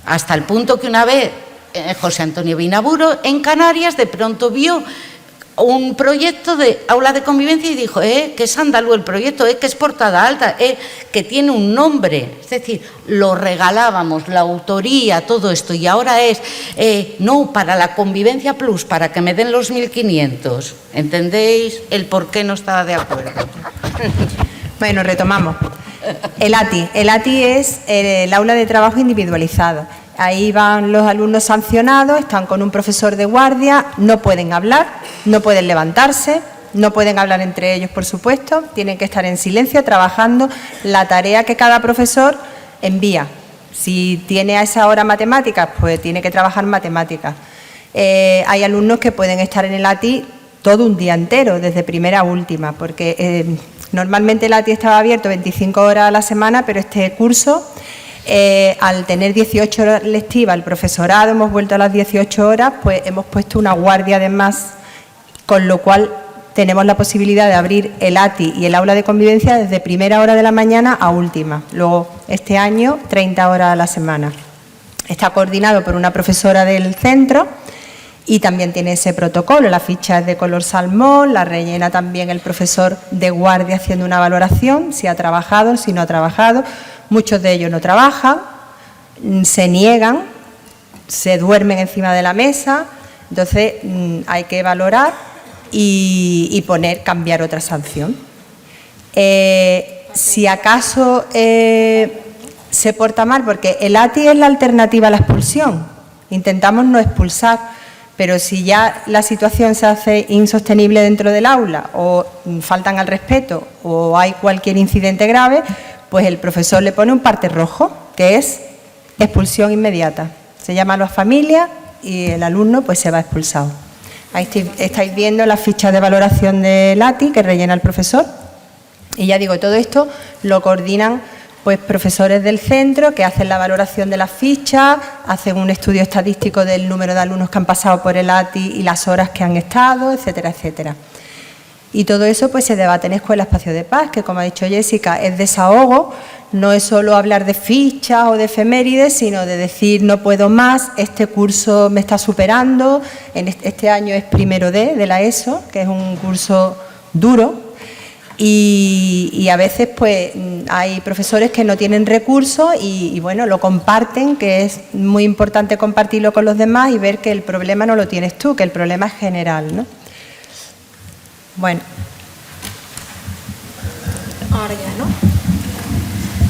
Speaker 3: hasta el punto que una vez José Antonio Vinaburo en Canarias de pronto vio un proyecto de aula de convivencia y dijo, que es andaluz el proyecto, que es Portada Alta, que tiene un nombre, es decir, lo regalábamos, la autoría, todo esto, y ahora es, no, para la Convivencia Plus, para que me den los 1.500, ¿entendéis el por qué no estaba de acuerdo?
Speaker 2: Bueno, retomamos. El ATI es el aula de trabajo individualizado. Ahí van los alumnos sancionados, están con un profesor de guardia, no pueden hablar, no pueden levantarse, no pueden hablar entre ellos, por supuesto, tienen que estar en silencio trabajando la tarea que cada profesor envía. Si tiene a esa hora matemáticas, pues tiene que trabajar matemáticas. Hay alumnos que pueden estar en el ATI todo un día entero, desde primera a última, porque normalmente el ATI estaba abierto 25 horas a la semana, pero este curso, al tener 18 horas lectivas, el profesorado, hemos vuelto a las 18 horas, pues hemos puesto una guardia de más, con lo cual tenemos la posibilidad de abrir el ATI y el aula de convivencia desde primera hora de la mañana a última. Luego, este año, 30 horas a la semana. Está coordinado por una profesora del centro y también tiene ese protocolo, la ficha es de color salmón, la rellena también el profesor de guardia haciendo una valoración, si ha trabajado, si no ha trabajado. Muchos de ellos no trabajan, se niegan, se duermen encima de la mesa, entonces hay que valorar y cambiar otra sanción. Si acaso se porta mal, porque el ATI es la alternativa a la expulsión, intentamos no expulsar, pero si ya la situación se hace insostenible dentro del aula o faltan al respeto o hay cualquier incidente grave, pues el profesor le pone un parte rojo, que es expulsión inmediata. Se llama a la familia y el alumno pues se va expulsado. Ahí estáis viendo las fichas de valoración del ATI que rellena el profesor. Y ya digo, todo esto lo coordinan pues profesores del centro que hacen la valoración de las fichas, hacen un estudio estadístico del número de alumnos que han pasado por el ATI y las horas que han estado, etcétera, etcétera. Y todo eso pues se debate en Escuela Espacio de Paz, que como ha dicho Jessica, es desahogo, no es solo hablar de fichas o de efemérides, sino de decir no puedo más, este curso me está superando, este año es primero de la ESO, que es un curso duro. Y a veces pues hay profesores que no tienen recursos y bueno, lo comparten, que es muy importante compartirlo con los demás y ver que el problema no lo tienes tú, que el problema es general, ¿no? Bueno.
Speaker 4: Ahora ya, ¿no?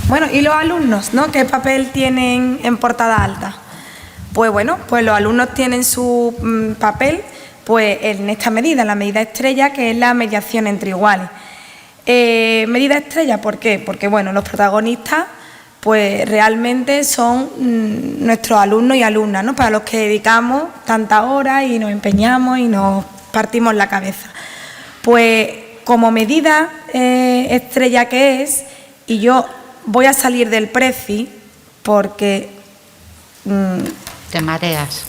Speaker 4: Bueno, ¿y los alumnos, no? ¿Qué papel tienen en Portada Alta? Pues bueno, pues los alumnos tienen su papel pues en esta medida, la medida estrella, que es la mediación entre iguales. Medida estrella, ¿por qué? Porque bueno, los protagonistas pues realmente son nuestros alumnos y alumnas, ¿no? Para los que dedicamos tantas horas y nos empeñamos y nos partimos la cabeza. Pues como medida estrella que es, y yo voy a salir del Prezi porque...
Speaker 3: Te mareas.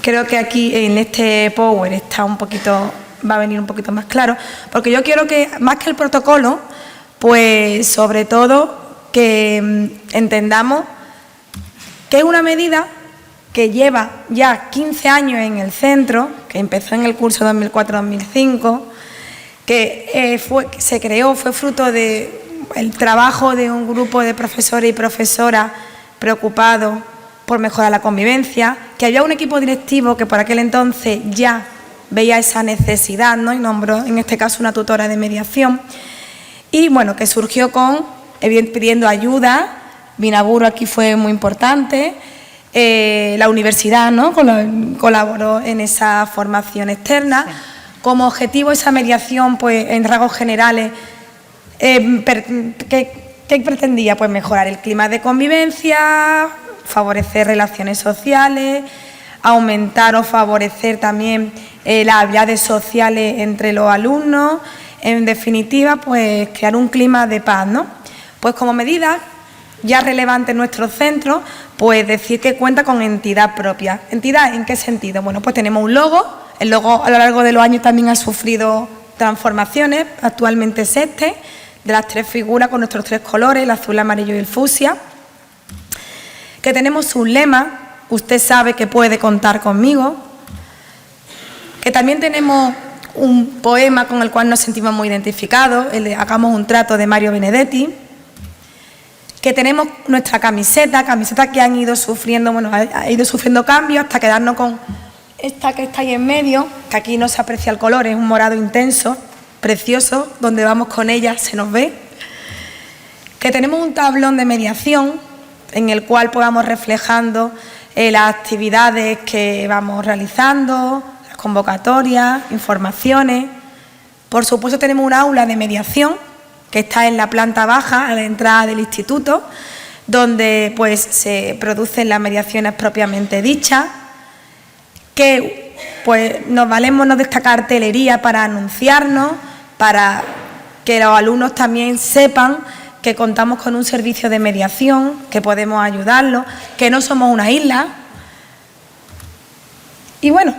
Speaker 4: Creo que aquí en este Power está un poquito... va a venir un poquito más claro, porque yo quiero que, más que el protocolo, pues sobre todo que entendamos que es una medida que lleva ya 15 años en el centro, que empezó en el curso 2004-2005, que se creó, fue fruto del trabajo de un grupo de profesores y profesoras preocupados por mejorar la convivencia, que había un equipo directivo que por aquel entonces ya veía esa necesidad, ¿no? Y nombró en este caso una tutora de mediación. Y bueno, que surgió pidiendo ayuda. Binaburo aquí fue muy importante. La universidad, ¿no? Colaboró en esa formación externa. Sí. Como objetivo esa mediación, pues en rasgos generales, ¿qué pretendía? Pues mejorar el clima de convivencia, favorecer relaciones sociales, aumentar o favorecer también las habilidades sociales entre los alumnos, en definitiva, pues crear un clima de paz, ¿no? Pues como medida ya relevante en nuestro centro, pues decir que cuenta con entidad propia. ¿Entidad en qué sentido? Bueno, pues tenemos un logo, el logo a lo largo de los años también ha sufrido transformaciones, actualmente es este, de las tres figuras con nuestros tres colores, el azul, el amarillo y el fucsia, que tenemos un lema, usted sabe que puede contar conmigo, que también tenemos un poema con el cual nos sentimos muy identificados, el de Hagamos un trato de Mario Benedetti, que tenemos nuestra camiseta que han ido sufriendo, bueno, ha ido sufriendo cambios hasta quedarnos con esta que está ahí en medio, que aquí no se aprecia el color, es un morado intenso, precioso, donde vamos con ella se nos ve, que tenemos un tablón de mediación en el cual podamos reflejando las actividades que vamos realizando, las convocatorias, informaciones. Por supuesto tenemos un aula de mediación que está en la planta baja, a la entrada del instituto, donde pues se producen las mediaciones propiamente dichas, que pues nos valemos de esta cartelería para anunciarnos, para que los alumnos también sepan que contamos con un servicio de mediación, que podemos ayudarlos, que no somos una isla. Y bueno,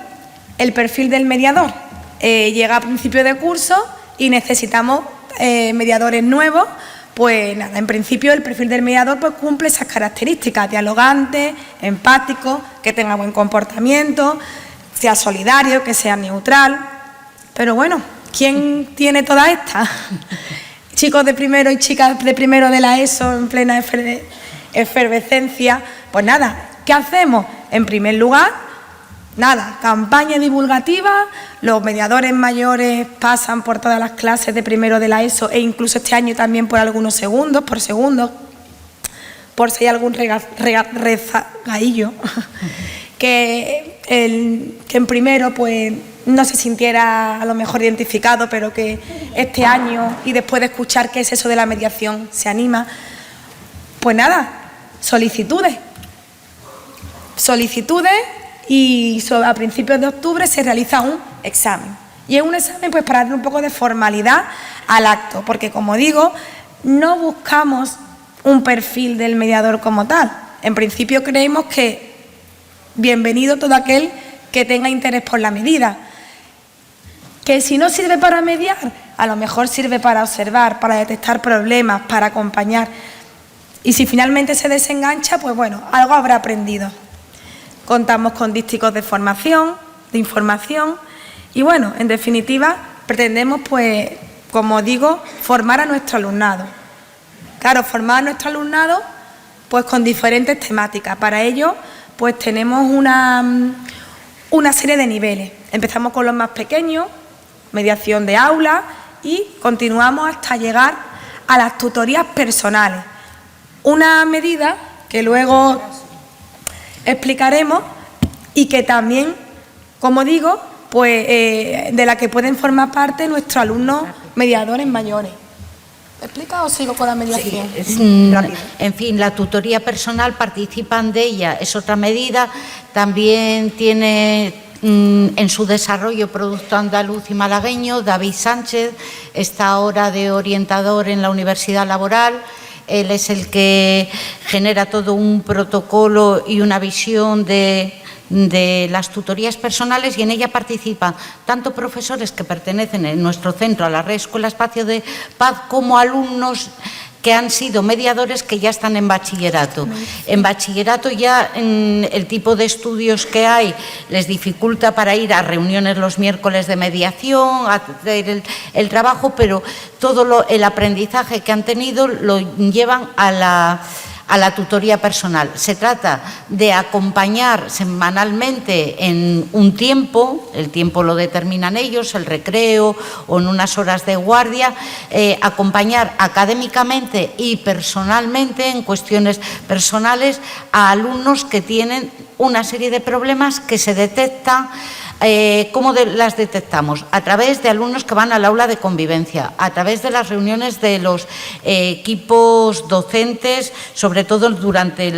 Speaker 4: el perfil del mediador llega a principio de curso y necesitamos mediadores nuevos. Pues nada, en principio el perfil del mediador pues cumple esas características: dialogante, empático, que tenga buen comportamiento, sea solidario, que sea neutral. Pero bueno, ¿quién tiene todas estas? Chicos de primero y chicas de primero de la ESO en plena efervescencia. Pues nada, ¿qué hacemos? En primer lugar, nada, campaña divulgativa, los mediadores mayores pasan por todas las clases de primero de la ESO e incluso este año también por algunos segundos, por si hay algún rezagadillo que en primero pues no se sintiera a lo mejor identificado, pero que este año y después de escuchar qué es eso de la mediación se anima. Pues nada, solicitudes y a principios de octubre se realiza un examen. Y es un examen pues para darle un poco de formalidad al acto, porque como digo, no buscamos un perfil del mediador como tal. En principio creemos que bienvenido todo aquel que tenga interés por la medida. Que si no sirve para mediar, a lo mejor sirve para observar, para detectar problemas, para acompañar. Y si finalmente se desengancha, pues bueno, algo habrá aprendido. Contamos con dísticos de formación, de información y bueno, en definitiva, pretendemos pues, como digo, formar a nuestro alumnado. Claro, formar a nuestro alumnado pues con diferentes temáticas. Para ello, pues tenemos una serie de niveles. Empezamos con los más pequeños, mediación de aula y continuamos hasta llegar a las tutorías personales. Una medida que luego explicaremos y que también, como digo, pues de la que pueden formar parte nuestros alumnos mediadores mayores. ¿Me explica o sigo con la mediación?
Speaker 3: Sí, en fin, la tutoría personal, participan de ella, es otra medida, también tiene en su desarrollo producto andaluz y malagueño. David Sánchez está ahora de orientador en la Universidad Laboral. Él es el que genera todo un protocolo y una visión de las tutorías personales y en ella participan tanto profesores que pertenecen en nuestro centro a la Red Escuela Espacio de Paz como alumnos que han sido mediadores que ya están en bachillerato. En bachillerato ya el tipo de estudios que hay les dificulta para ir a reuniones los miércoles de mediación, a hacer el trabajo, pero todo el aprendizaje que han tenido lo llevan a la tutoría personal. Se trata de acompañar semanalmente en un tiempo, el tiempo lo determinan ellos, el recreo o en unas horas de guardia, acompañar académicamente y personalmente, en cuestiones personales, a alumnos que tienen una serie de problemas que se detectan. ¿Cómo las detectamos? A través de alumnos que van al aula de convivencia, a través de las reuniones de los equipos docentes, sobre todo durante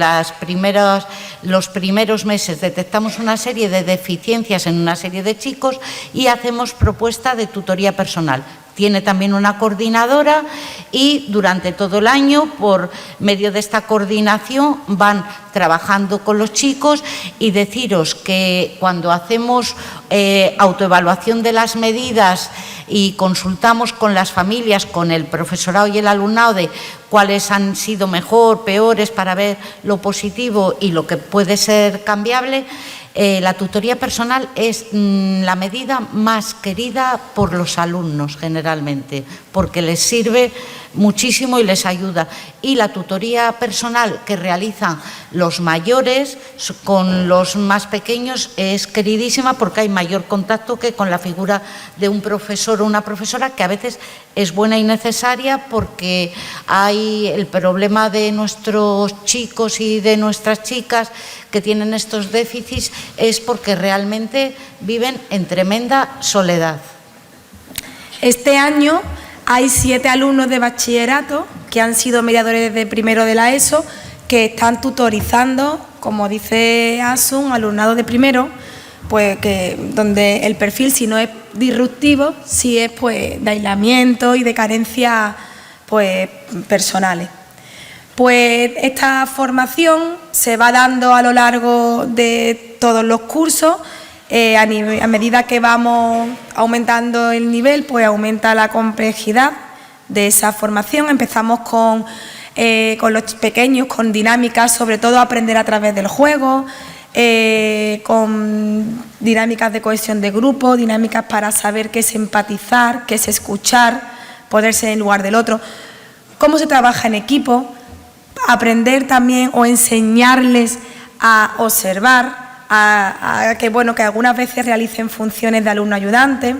Speaker 3: los primeros meses. Detectamos una serie de deficiencias en una serie de chicos y hacemos propuesta de tutoría personal. Tiene también una coordinadora y durante todo el año, por medio de esta coordinación, van trabajando con los chicos y deciros que cuando hacemos autoevaluación de las medidas y consultamos con las familias, con el profesorado y el alumnado de cuáles han sido mejor, peores, para ver lo positivo y lo que puede ser cambiable, la tutoría personal es la medida más querida por los alumnos generalmente, porque les sirve muchísimo y les ayuda. Y la tutoría personal que realizan los mayores con los más pequeños es queridísima porque hay mayor contacto que con la figura de un profesor o una profesora, que a veces es buena y necesaria porque hay el problema de nuestros chicos y de nuestras chicas que tienen estos déficits, es porque realmente viven en tremenda soledad.
Speaker 4: Este año hay 7 alumnos de bachillerato que han sido mediadores de primero de la ESO que están tutorizando, como dice Asun, alumnado de primero, pues donde el perfil, si no es disruptivo, sí es pues de aislamiento y de carencias pues personales. Pues esta formación se va dando a lo largo de todos los cursos. A medida que vamos aumentando el nivel, pues aumenta la complejidad de esa formación. Empezamos con los pequeños, con dinámicas, sobre todo aprender a través del juego, con dinámicas de cohesión de grupo, dinámicas para saber qué es empatizar, qué es escuchar, ponerse en lugar del otro, cómo se trabaja en equipo, aprender también o enseñarles a observar, a que, bueno, que algunas veces realicen funciones de alumno ayudante,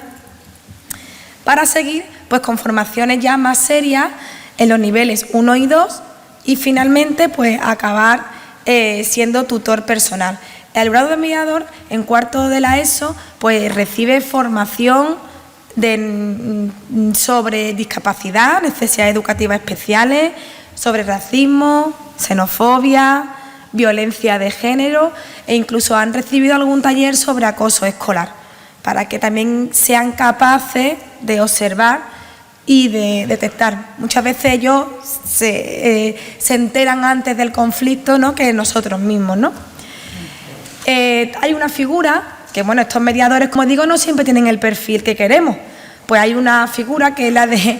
Speaker 4: para seguir pues con formaciones ya más serias en los niveles 1 y 2 y finalmente pues acabar siendo tutor personal. El alumnado de mediador en cuarto de la ESO pues recibe formación sobre discapacidad, necesidades educativas especiales, sobre racismo, xenofobia, violencia de género e incluso han recibido algún taller sobre acoso escolar, para que también sean capaces de observar y de detectar. Muchas veces ellos se enteran antes del conflicto, ¿no?, que nosotros mismos, ¿no? Hay una figura que, bueno, estos mediadores, como digo, no siempre tienen el perfil que queremos. Pues hay una figura que es la de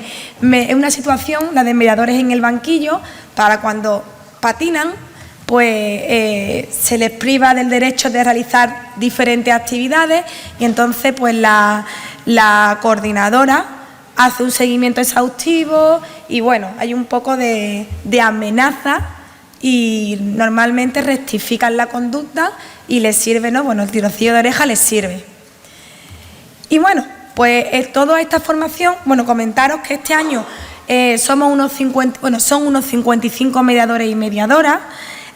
Speaker 4: una situación, la de mediadores en el banquillo, para cuando patinan, pues se les priva del derecho de realizar diferentes actividades y entonces pues la coordinadora hace un seguimiento exhaustivo y bueno, hay un poco de amenaza y normalmente rectifican la conducta y les sirve, ¿no? Bueno, el tirocillo de oreja les sirve. Y bueno, pues toda esta formación, bueno, comentaros que este año son unos 55 mediadores y mediadoras.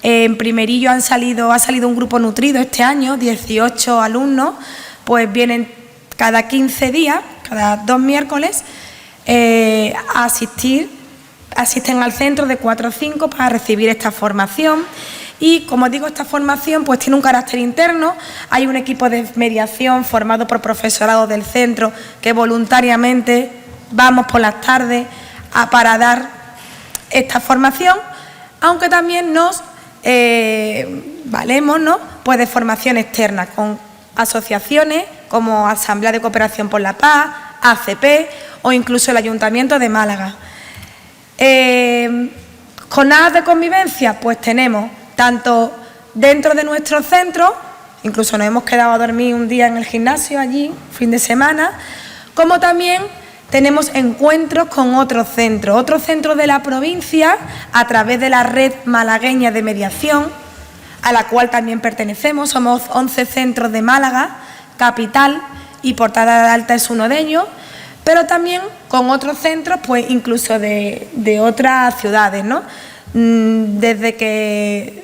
Speaker 4: En primerillo ha salido un grupo nutrido este año, 18 alumnos, pues vienen cada 15 días, cada 2 miércoles, a asisten al centro de 4 o 5 para recibir esta formación. Y, como digo, esta formación pues tiene un carácter interno. Hay un equipo de mediación formado por profesorado del centro que voluntariamente vamos por las tardes para dar esta formación, aunque también nos valemos, ¿no?, pues de formación externa con asociaciones como Asamblea de Cooperación por la Paz, ACP o incluso el Ayuntamiento de Málaga. Jornadas de convivencia, pues tenemos tanto dentro de nuestro centro, incluso nos hemos quedado a dormir un día en el gimnasio allí, fin de semana, como también tenemos encuentros con otros centros de la provincia a través de la red malagueña de mediación, a la cual también pertenecemos. Somos 11 centros de Málaga, capital, y Portada de Alta es uno de ellos, pero también con otros centros, pues incluso de otras ciudades, ¿no? Desde que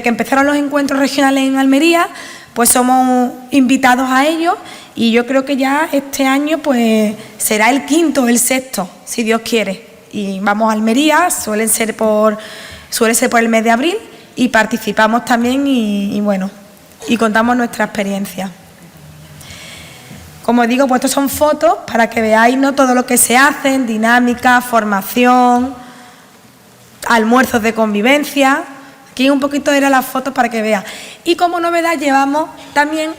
Speaker 4: empezaron los encuentros regionales en Almería, pues somos invitados a ellos y yo creo que ya este año pues será el 5º o el 6º, si Dios quiere. Y vamos a Almería, suele ser por el mes de abril y participamos también y bueno, y contamos nuestra experiencia. Como digo, pues estos son fotos para que veáis, ¿no?, todo lo que se hace, dinámica, formación, almuerzos de convivencia. Aquí un poquito eran las fotos para que veas. Y como novedad llevamos también,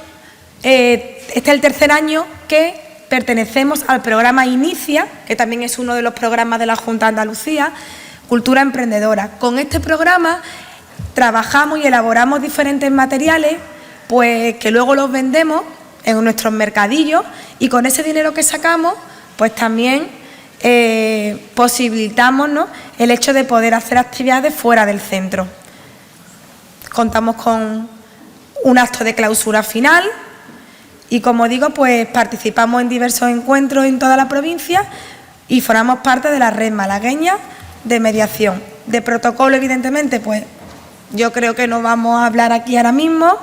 Speaker 4: este es el 3er año que pertenecemos al programa Inicia, que también es uno de los programas de la Junta de Andalucía, Cultura Emprendedora. Con este programa trabajamos y elaboramos diferentes materiales, pues que luego los vendemos en nuestros mercadillos y con ese dinero que sacamos, pues también posibilitamos, ¿no?, el hecho de poder hacer actividades fuera del centro. Contamos con un acto de clausura final y, como digo, pues participamos en diversos encuentros en toda la provincia y formamos parte de la red malagueña de mediación. De protocolo, evidentemente, pues yo creo que no vamos a hablar aquí ahora mismo.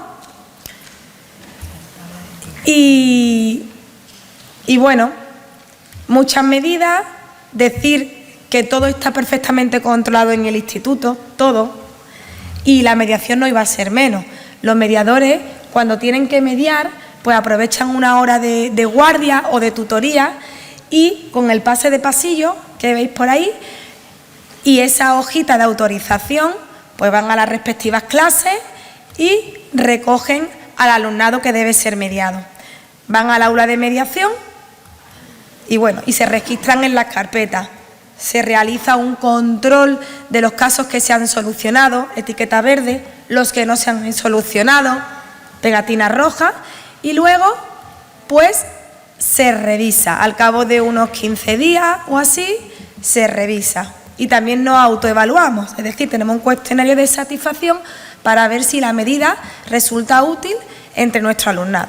Speaker 4: Y bueno, muchas medidas, decir que todo está perfectamente controlado en el instituto, todo, y la mediación no iba a ser menos. Los mediadores, cuando tienen que mediar, pues aprovechan una hora de guardia o de tutoría y con el pase de pasillo que veis por ahí y esa hojita de autorización, pues van a las respectivas clases y recogen al alumnado que debe ser mediado. Van al aula de mediación y bueno, y se registran en las carpetas. Se realiza un control de los casos que se han solucionado, etiqueta verde, los que no se han solucionado, pegatina roja, y luego pues se revisa. Al cabo de unos 15 días o así, se revisa. Y también nos autoevaluamos, es decir, tenemos un cuestionario de satisfacción para ver si la medida resulta útil entre nuestro alumnado.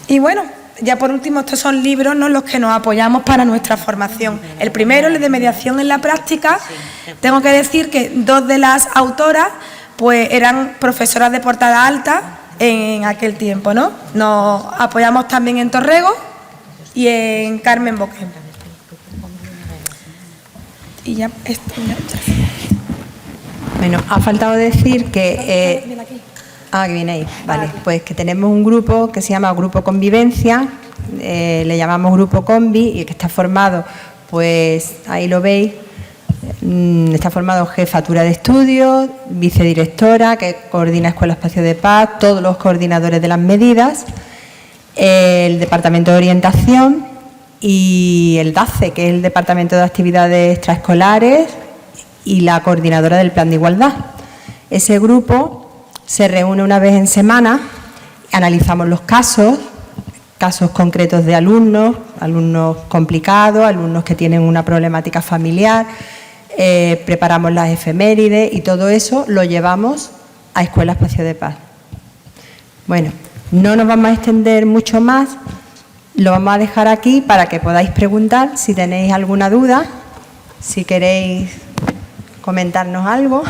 Speaker 4: Y bueno, ya por último, estos son libros, ¿no?, los que nos apoyamos para nuestra formación. El primero, el de mediación en la práctica. Tengo que decir que 2 de las autoras pues eran profesoras de portada alta en aquel tiempo, ¿no? Nos apoyamos también en Torrego y en Carmen Boqué. Y ya esto ya.
Speaker 2: Bueno, ha faltado decir que... que viene ahí, vale. Pues que tenemos un grupo que se llama Grupo Convivencia, le llamamos Grupo Convi, y que está formado, pues ahí lo veis, está formado jefatura de estudios, vicedirectora, que coordina Escuela Espacio de Paz, todos los coordinadores de las medidas, el Departamento de Orientación y el DACE, que es el Departamento de Actividades Extraescolares, y la coordinadora del Plan de Igualdad. Ese grupo se reúne una vez en semana, analizamos los casos concretos de alumnos complicados, alumnos que tienen una problemática familiar, preparamos las efemérides y todo eso lo llevamos a Escuela Espacio de Paz. Bueno, no nos vamos a extender mucho más, lo vamos a dejar aquí para que podáis preguntar si tenéis alguna duda, si queréis comentarnos algo.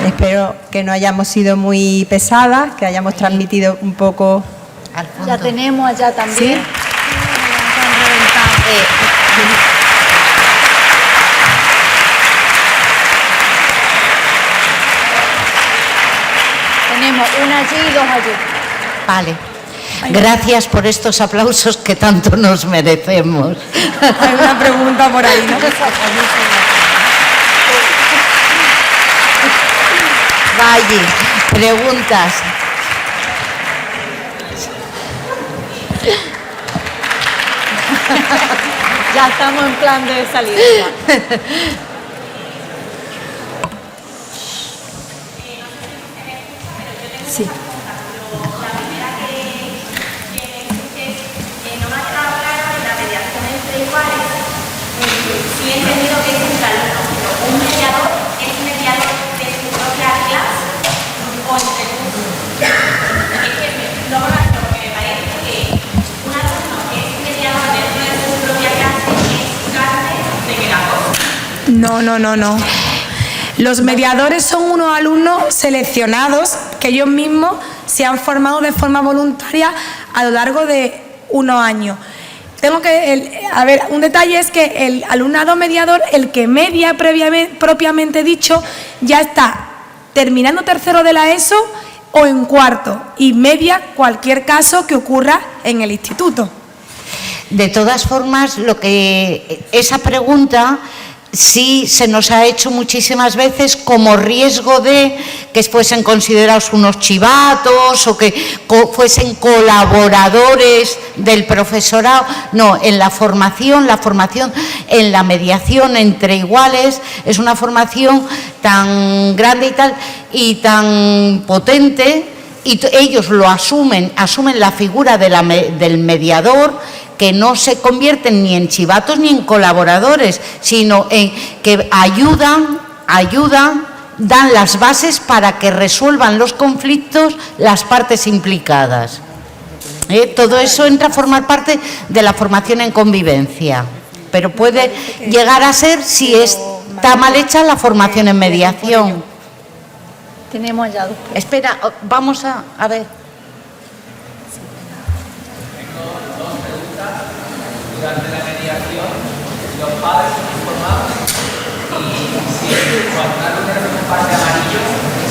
Speaker 2: Espero que no hayamos sido muy pesadas, que hayamos transmitido un poco.
Speaker 1: Ya tenemos allá también.
Speaker 2: ¿Sí?
Speaker 1: Tenemos una allí y 2 allí.
Speaker 3: Vale. Gracias por estos aplausos que tanto nos merecemos.
Speaker 4: Hay una pregunta por ahí, ¿no?
Speaker 3: Valle, preguntas.
Speaker 1: Ya estamos en plan de salida. Sí.
Speaker 5: Sí he entendido que es un alumno, pero un mediador es mediador de su propia clase o entre cursos. Es que luego lo que me parece que un alumno que es mediador dentro de su propia clase es clase de que la cosa.
Speaker 4: No. Los mediadores son unos alumnos seleccionados que ellos mismos se han formado de forma voluntaria a lo largo de unos años. Tengo que, un detalle es que el alumnado mediador, el que media propiamente dicho, ya está terminando tercero de la ESO o en cuarto y media cualquier caso que ocurra en el instituto.
Speaker 3: De todas formas, esa pregunta sí se nos ha hecho muchísimas veces como riesgo de que fuesen considerados unos chivatos o que fuesen colaboradores del profesorado. No, en la formación en la mediación entre iguales es una formación tan grande y tan potente, y ellos lo asumen la figura del mediador, que no se convierten ni en chivatos ni en colaboradores, sino en que ayudan, dan las bases para que resuelvan los conflictos las partes implicadas. Todo eso entra a formar parte de la formación en convivencia, pero puede llegar a ser, si está mal hecha, la formación en mediación.
Speaker 1: Tenemos allá 2.
Speaker 3: Espera, vamos a ver.
Speaker 6: Durante la mediación, los padres son informados y si cuando un alumno tiene un parte amarillo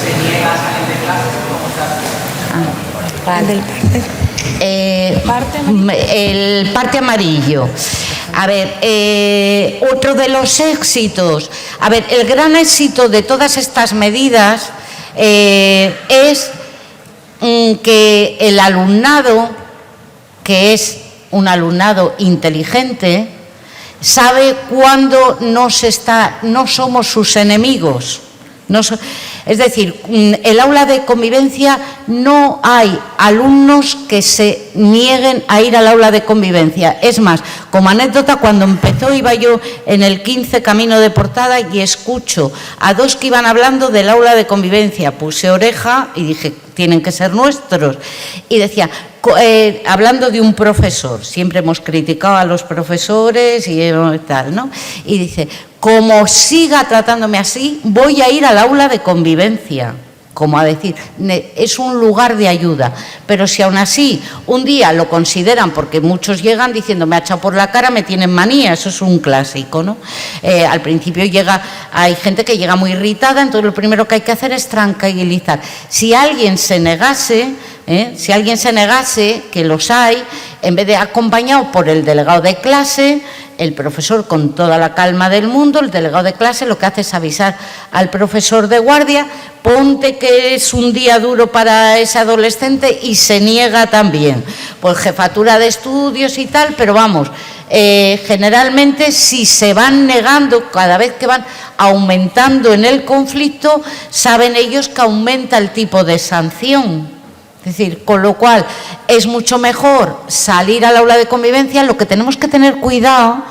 Speaker 6: se niega a salir de clase, ¿cómo se hace?
Speaker 3: El parte amarillo. A ver, otro de los éxitos. A ver, el gran éxito de todas estas medidas es que el alumnado, que es un alumnado inteligente, sabe cuándo no somos sus enemigos. Es decir, el aula de convivencia, no hay alumnos que se nieguen a ir al aula de convivencia. Es más, como anécdota, cuando empezó iba yo en el 15 camino de Portada y escucho a dos que iban hablando del aula de convivencia. Puse oreja y dije, tienen que ser nuestros. Y decía, hablando de un profesor, siempre hemos criticado a los profesores y tal, ¿no? Y dice, como siga tratándome así, voy a ir al aula de convivencia. Como a decir, es un lugar de ayuda, pero si aún así un día lo consideran, porque muchos llegan diciendo me ha echado por la cara, me tienen manía, eso es un clásico, ¿no? Al principio hay gente que llega muy irritada, entonces lo primero que hay que hacer es tranquilizar. Si alguien se negase, que los hay, en vez de acompañado por el delegado de clase, el profesor con toda la calma del mundo, el delegado de clase lo que hace es avisar al profesor de guardia, ponte que es un día duro para ese adolescente, y se niega también, pues jefatura de estudios y tal, pero vamos, generalmente si se van negando, cada vez que van aumentando en el conflicto, saben ellos que aumenta el tipo de sanción. Es decir, con lo cual es mucho mejor salir al aula de convivencia. Lo que tenemos que tener cuidado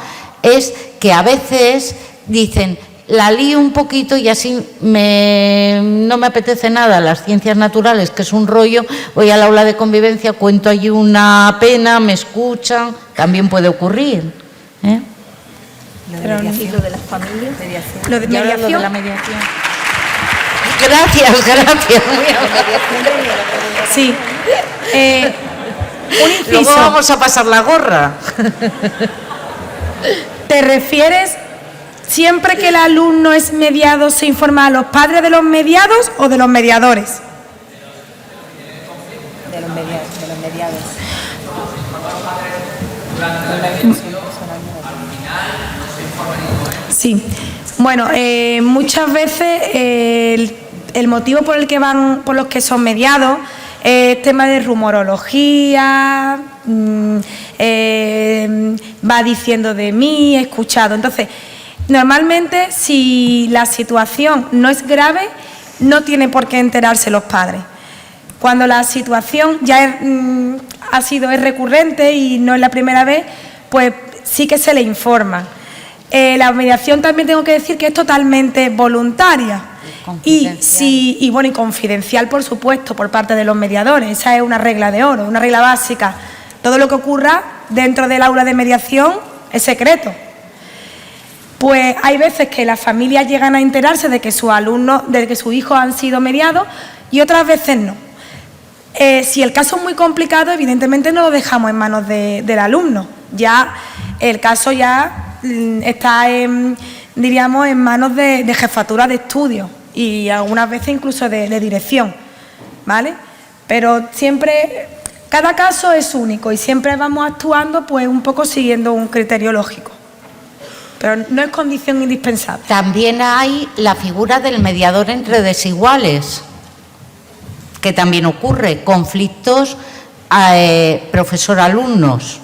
Speaker 3: es que a veces dicen, la lío un poquito y así no me apetece nada las ciencias naturales, que es un rollo, voy al aula de convivencia, cuento allí una pena, me escuchan, también puede ocurrir.
Speaker 1: Pero, ¿y lo de las familias?
Speaker 4: Lo de
Speaker 1: Y ahora lo de
Speaker 4: mediación.
Speaker 1: la mediación.
Speaker 3: Gracias.
Speaker 4: Sí. Un inciso.
Speaker 3: Luego vamos a pasar la gorra.
Speaker 4: ¿Te refieres siempre que el alumno es mediado se informa a los padres de los mediados o de los mediadores?
Speaker 2: De los mediados.
Speaker 4: Sí. Bueno, muchas veces el motivo por los que son mediados es tema de rumorología, va diciendo de mí, he escuchado. Entonces, normalmente, si la situación no es grave, no tiene por qué enterarse los padres. Cuando la situación ya es recurrente y no es la primera vez, pues sí que se le informa. La mediación también tengo que decir que es totalmente voluntaria y confidencial, por supuesto, por parte de los mediadores. Esa es una regla de oro, una regla básica. Todo lo que ocurra dentro del aula de mediación es secreto. Pues hay veces que las familias llegan a enterarse de que sus alumnos, de que sus hijos han sido mediados, y otras veces no. Si el caso es muy complicado, evidentemente no lo dejamos en manos del alumno. Ya el caso ya está en manos de jefatura de estudio y algunas veces incluso de dirección, ¿vale? Pero siempre, cada caso es único y siempre vamos actuando pues un poco siguiendo un criterio lógico, pero no es condición indispensable.
Speaker 3: También hay la figura del mediador entre desiguales, que también ocurre, conflictos profesor-alumnos,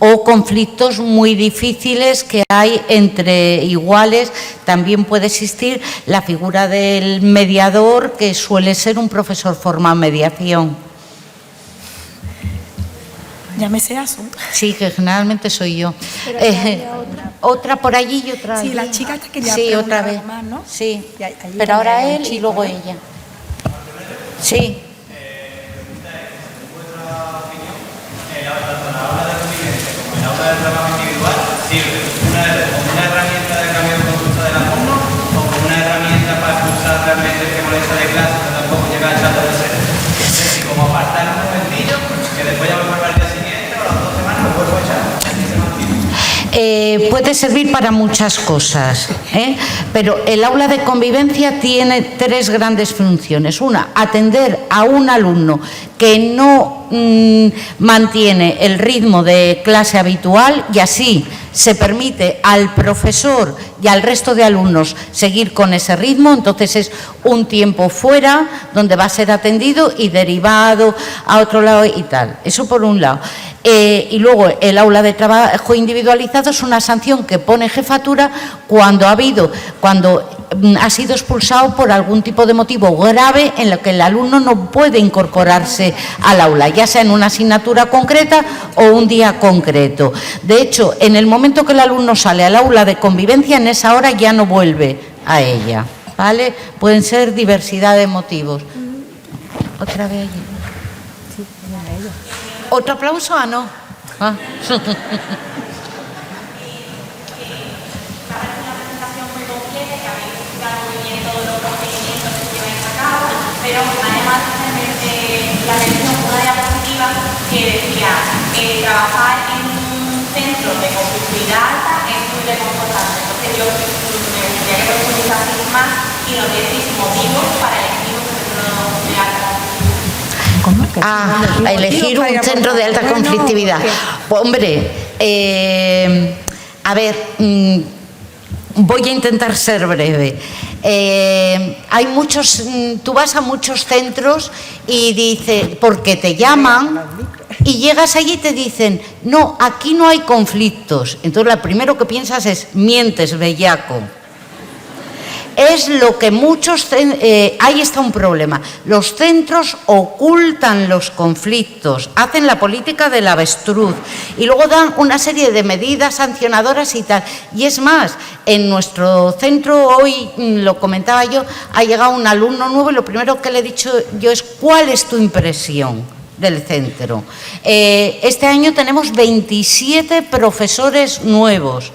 Speaker 3: o conflictos muy difíciles que hay entre iguales. También puede existir la figura del mediador, que suele ser un profesor formado en mediación.
Speaker 4: Llámese Asun.
Speaker 3: Sí, que generalmente soy yo. Otra por allí y otra allí.
Speaker 4: Sí, la chica esta quería
Speaker 3: sí,
Speaker 4: preguntar
Speaker 3: otra vez.
Speaker 4: algo más, ¿no?
Speaker 3: Sí,
Speaker 2: Y allí
Speaker 3: pero ahora
Speaker 2: también hay un
Speaker 3: él y
Speaker 2: chico,
Speaker 3: luego
Speaker 2: ¿no?
Speaker 3: ella. Sí.
Speaker 7: ¿Como una herramienta de cambio de conducta del alumno o como una herramienta para expulsar realmente el que molesta de clase, pero tampoco llega al chato de ser? Es decir, como apartar un momentillo que después ya vuelvo al día siguiente o a las 2 semanas lo vuelvo a echar.
Speaker 3: Puede servir para muchas cosas, pero el aula de convivencia tiene 3 grandes funciones. Una, atender a un alumno que no mantiene el ritmo de clase habitual, y así se permite al profesor y al resto de alumnos seguir con ese ritmo. Entonces es un tiempo fuera donde va a ser atendido y derivado a otro lado y tal. Eso por un lado. Y luego el aula de trabajo individualizado es una sanción que pone jefatura cuando ha sido expulsado por algún tipo de motivo grave en lo que el alumno no puede incorporarse al aula, ya sea en una asignatura concreta o un día concreto. De hecho, en el momento que el alumno sale al aula de convivencia, en esa hora ya no vuelve a ella, ¿vale? Pueden ser diversidad de motivos. Otra vez allí. ¿Otro aplauso? Ah, no. Ah.
Speaker 5: Pero además la mención, una diapositiva que decía trabajar en un centro de conflictividad alta es muy reconfortante. Entonces yo me gustaría que profundizaseis más y nos dieseis motivos para elegir un centro de alta conflictividad.
Speaker 3: A elegir un centro de alta conflictividad. Pues, hombre, a ver, voy a intentar ser breve. Hay muchos, tú vas a muchos centros y dices, porque te llaman y llegas allí y te dicen, no, aquí no hay conflictos. Entonces lo primero que piensas es, mientes, bellaco. Es lo que muchos... ahí está un problema. Los centros ocultan los conflictos, hacen la política del avestruz y luego dan una serie de medidas sancionadoras y tal. Y es más, en nuestro centro hoy, lo comentaba yo, ha llegado un alumno nuevo y lo primero que le he dicho yo es, ¿cuál es tu impresión del centro? Este año tenemos 27 profesores nuevos.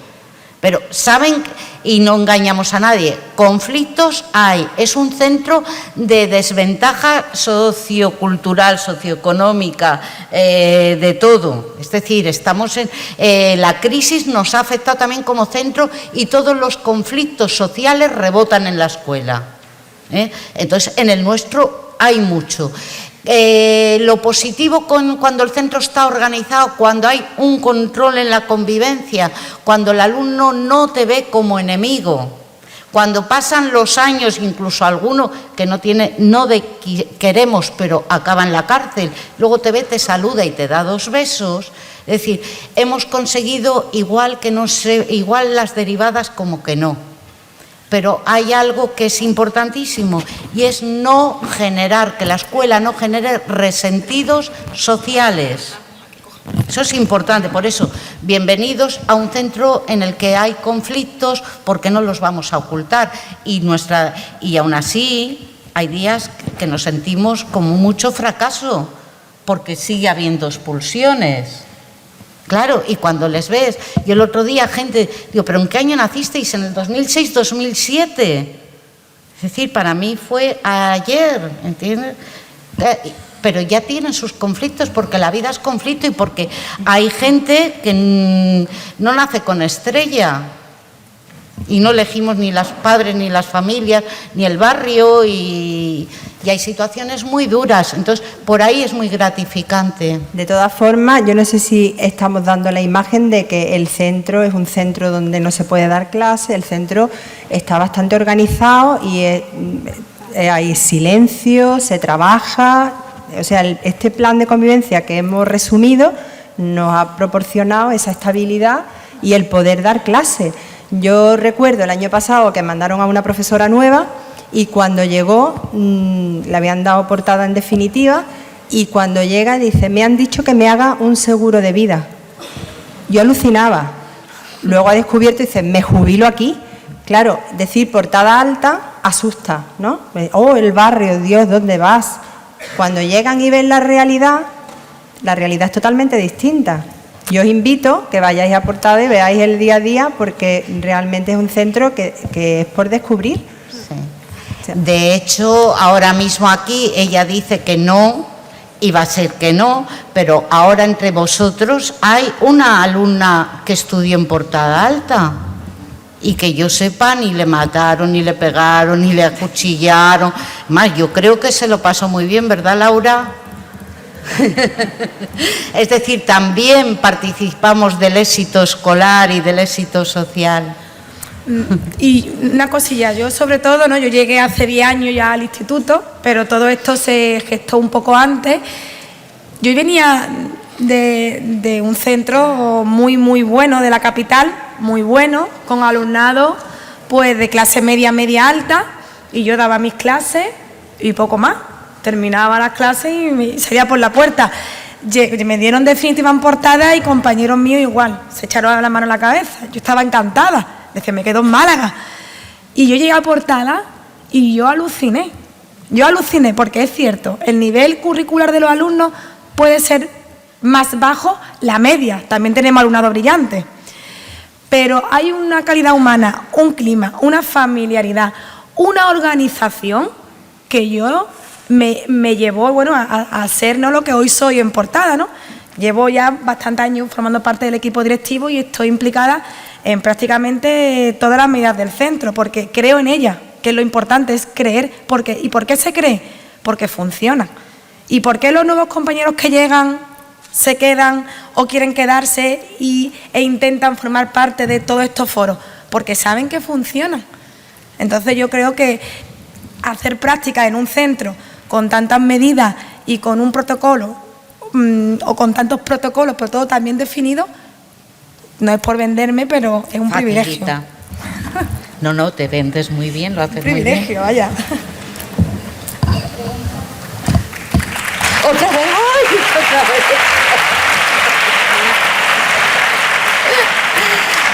Speaker 3: Pero saben, y no engañamos a nadie, conflictos hay. Es un centro de desventaja sociocultural, socioeconómica, de todo. Es decir, estamos en la crisis nos ha afectado también como centro y todos los conflictos sociales rebotan en la escuela. Entonces, en el nuestro hay mucho. Lo positivo cuando el centro está organizado, cuando hay un control en la convivencia, cuando el alumno no te ve como enemigo, cuando pasan los años, incluso alguno que no queremos, pero acaba en la cárcel, luego te ve, te saluda y te da 2 besos. Es decir, hemos conseguido igual las derivadas como que no. Pero hay algo que es importantísimo y es que la escuela no genere resentidos sociales. Eso es importante, por eso, bienvenidos a un centro en el que hay conflictos porque no los vamos a ocultar y aún así hay días que nos sentimos como mucho fracaso porque sigue habiendo expulsiones. Claro, y cuando les ves, y el otro día gente, digo, ¿pero en qué año nacisteis? ¿En el 2006, 2007? Es decir, para mí fue ayer, ¿entiendes? Pero ya tienen sus conflictos porque la vida es conflicto y porque hay gente que no nace con estrella y no elegimos ni los padres, ni las familias, ni el barrio y hay situaciones muy duras. Entonces, por ahí es muy gratificante.
Speaker 2: De todas formas, yo no sé si estamos dando la imagen de que el centro es un centro donde no se puede dar clase, el centro está bastante organizado y hay silencio, se trabaja. O sea, este plan de convivencia que hemos resumido nos ha proporcionado esa estabilidad y el poder dar clase. Yo recuerdo el año pasado que mandaron a una profesora nueva y cuando llegó le habían dado portada en definitiva y cuando llega dice, me han dicho que me haga un seguro de vida. Yo alucinaba. Luego ha descubierto y dice, me jubilo aquí. Claro, decir portada alta asusta, ¿no? Oh, el barrio, Dios, ¿dónde vas? Cuando llegan y ven la realidad es totalmente distinta. Yo os invito que vayáis a Portada y veáis el día a día porque realmente es un centro que es por descubrir.
Speaker 3: Sí. De hecho, ahora mismo aquí ella dice que no, y va a ser que no, pero ahora entre vosotros hay una alumna que estudió en Portada Alta y que yo sepa ni le mataron, ni le pegaron, ni le acuchillaron. Más, yo creo que se lo pasó muy bien, ¿verdad, Laura? Es decir, también participamos del éxito escolar y del éxito social.
Speaker 4: Y una cosilla, yo sobre todo, ¿no? Yo llegué hace 10 años ya al instituto, pero todo esto se gestó un poco antes. Yo venía de un centro muy bueno de la capital, muy bueno, con alumnado pues de clase media, media alta, y yo daba mis clases y poco más. Terminaba las clases y salía por la puerta. Me dieron definitiva en Portada y compañeros míos igual, se echaron la mano en la cabeza. Yo estaba encantada, decía, me quedo en Málaga. Y yo llegué a Portada y yo aluciné porque es cierto, el nivel curricular de los alumnos puede ser más bajo, la media, también tenemos alumnado brillante, pero hay una calidad humana, un clima, una familiaridad, una organización que yo me llevó, bueno, a ser, ¿no?, lo que hoy soy en Portada, ¿no? Llevo ya bastantes años formando parte del equipo directivo y estoy implicada en prácticamente todas las medidas del centro, porque creo en ella, que lo importante es creer. ¿Y por qué se cree? Porque funciona. ¿Y por qué los nuevos compañeros que llegan se quedan o quieren quedarse e intentan formar parte de todos estos foros? Porque saben que funcionan. Entonces yo creo que hacer práctica en un centro con tantas medidas y con un protocolo o con tantos protocolos, pero todo también definido, no es por venderme, pero es un privilegio.
Speaker 3: No, te vendes muy bien, lo haces muy bien.
Speaker 4: Privilegio, vaya.
Speaker 3: Otra vez.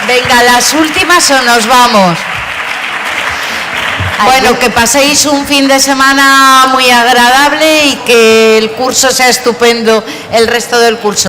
Speaker 3: Venga, las últimas o nos vamos. Bueno, que paséis un fin de semana muy agradable y que el curso sea estupendo, el resto del curso.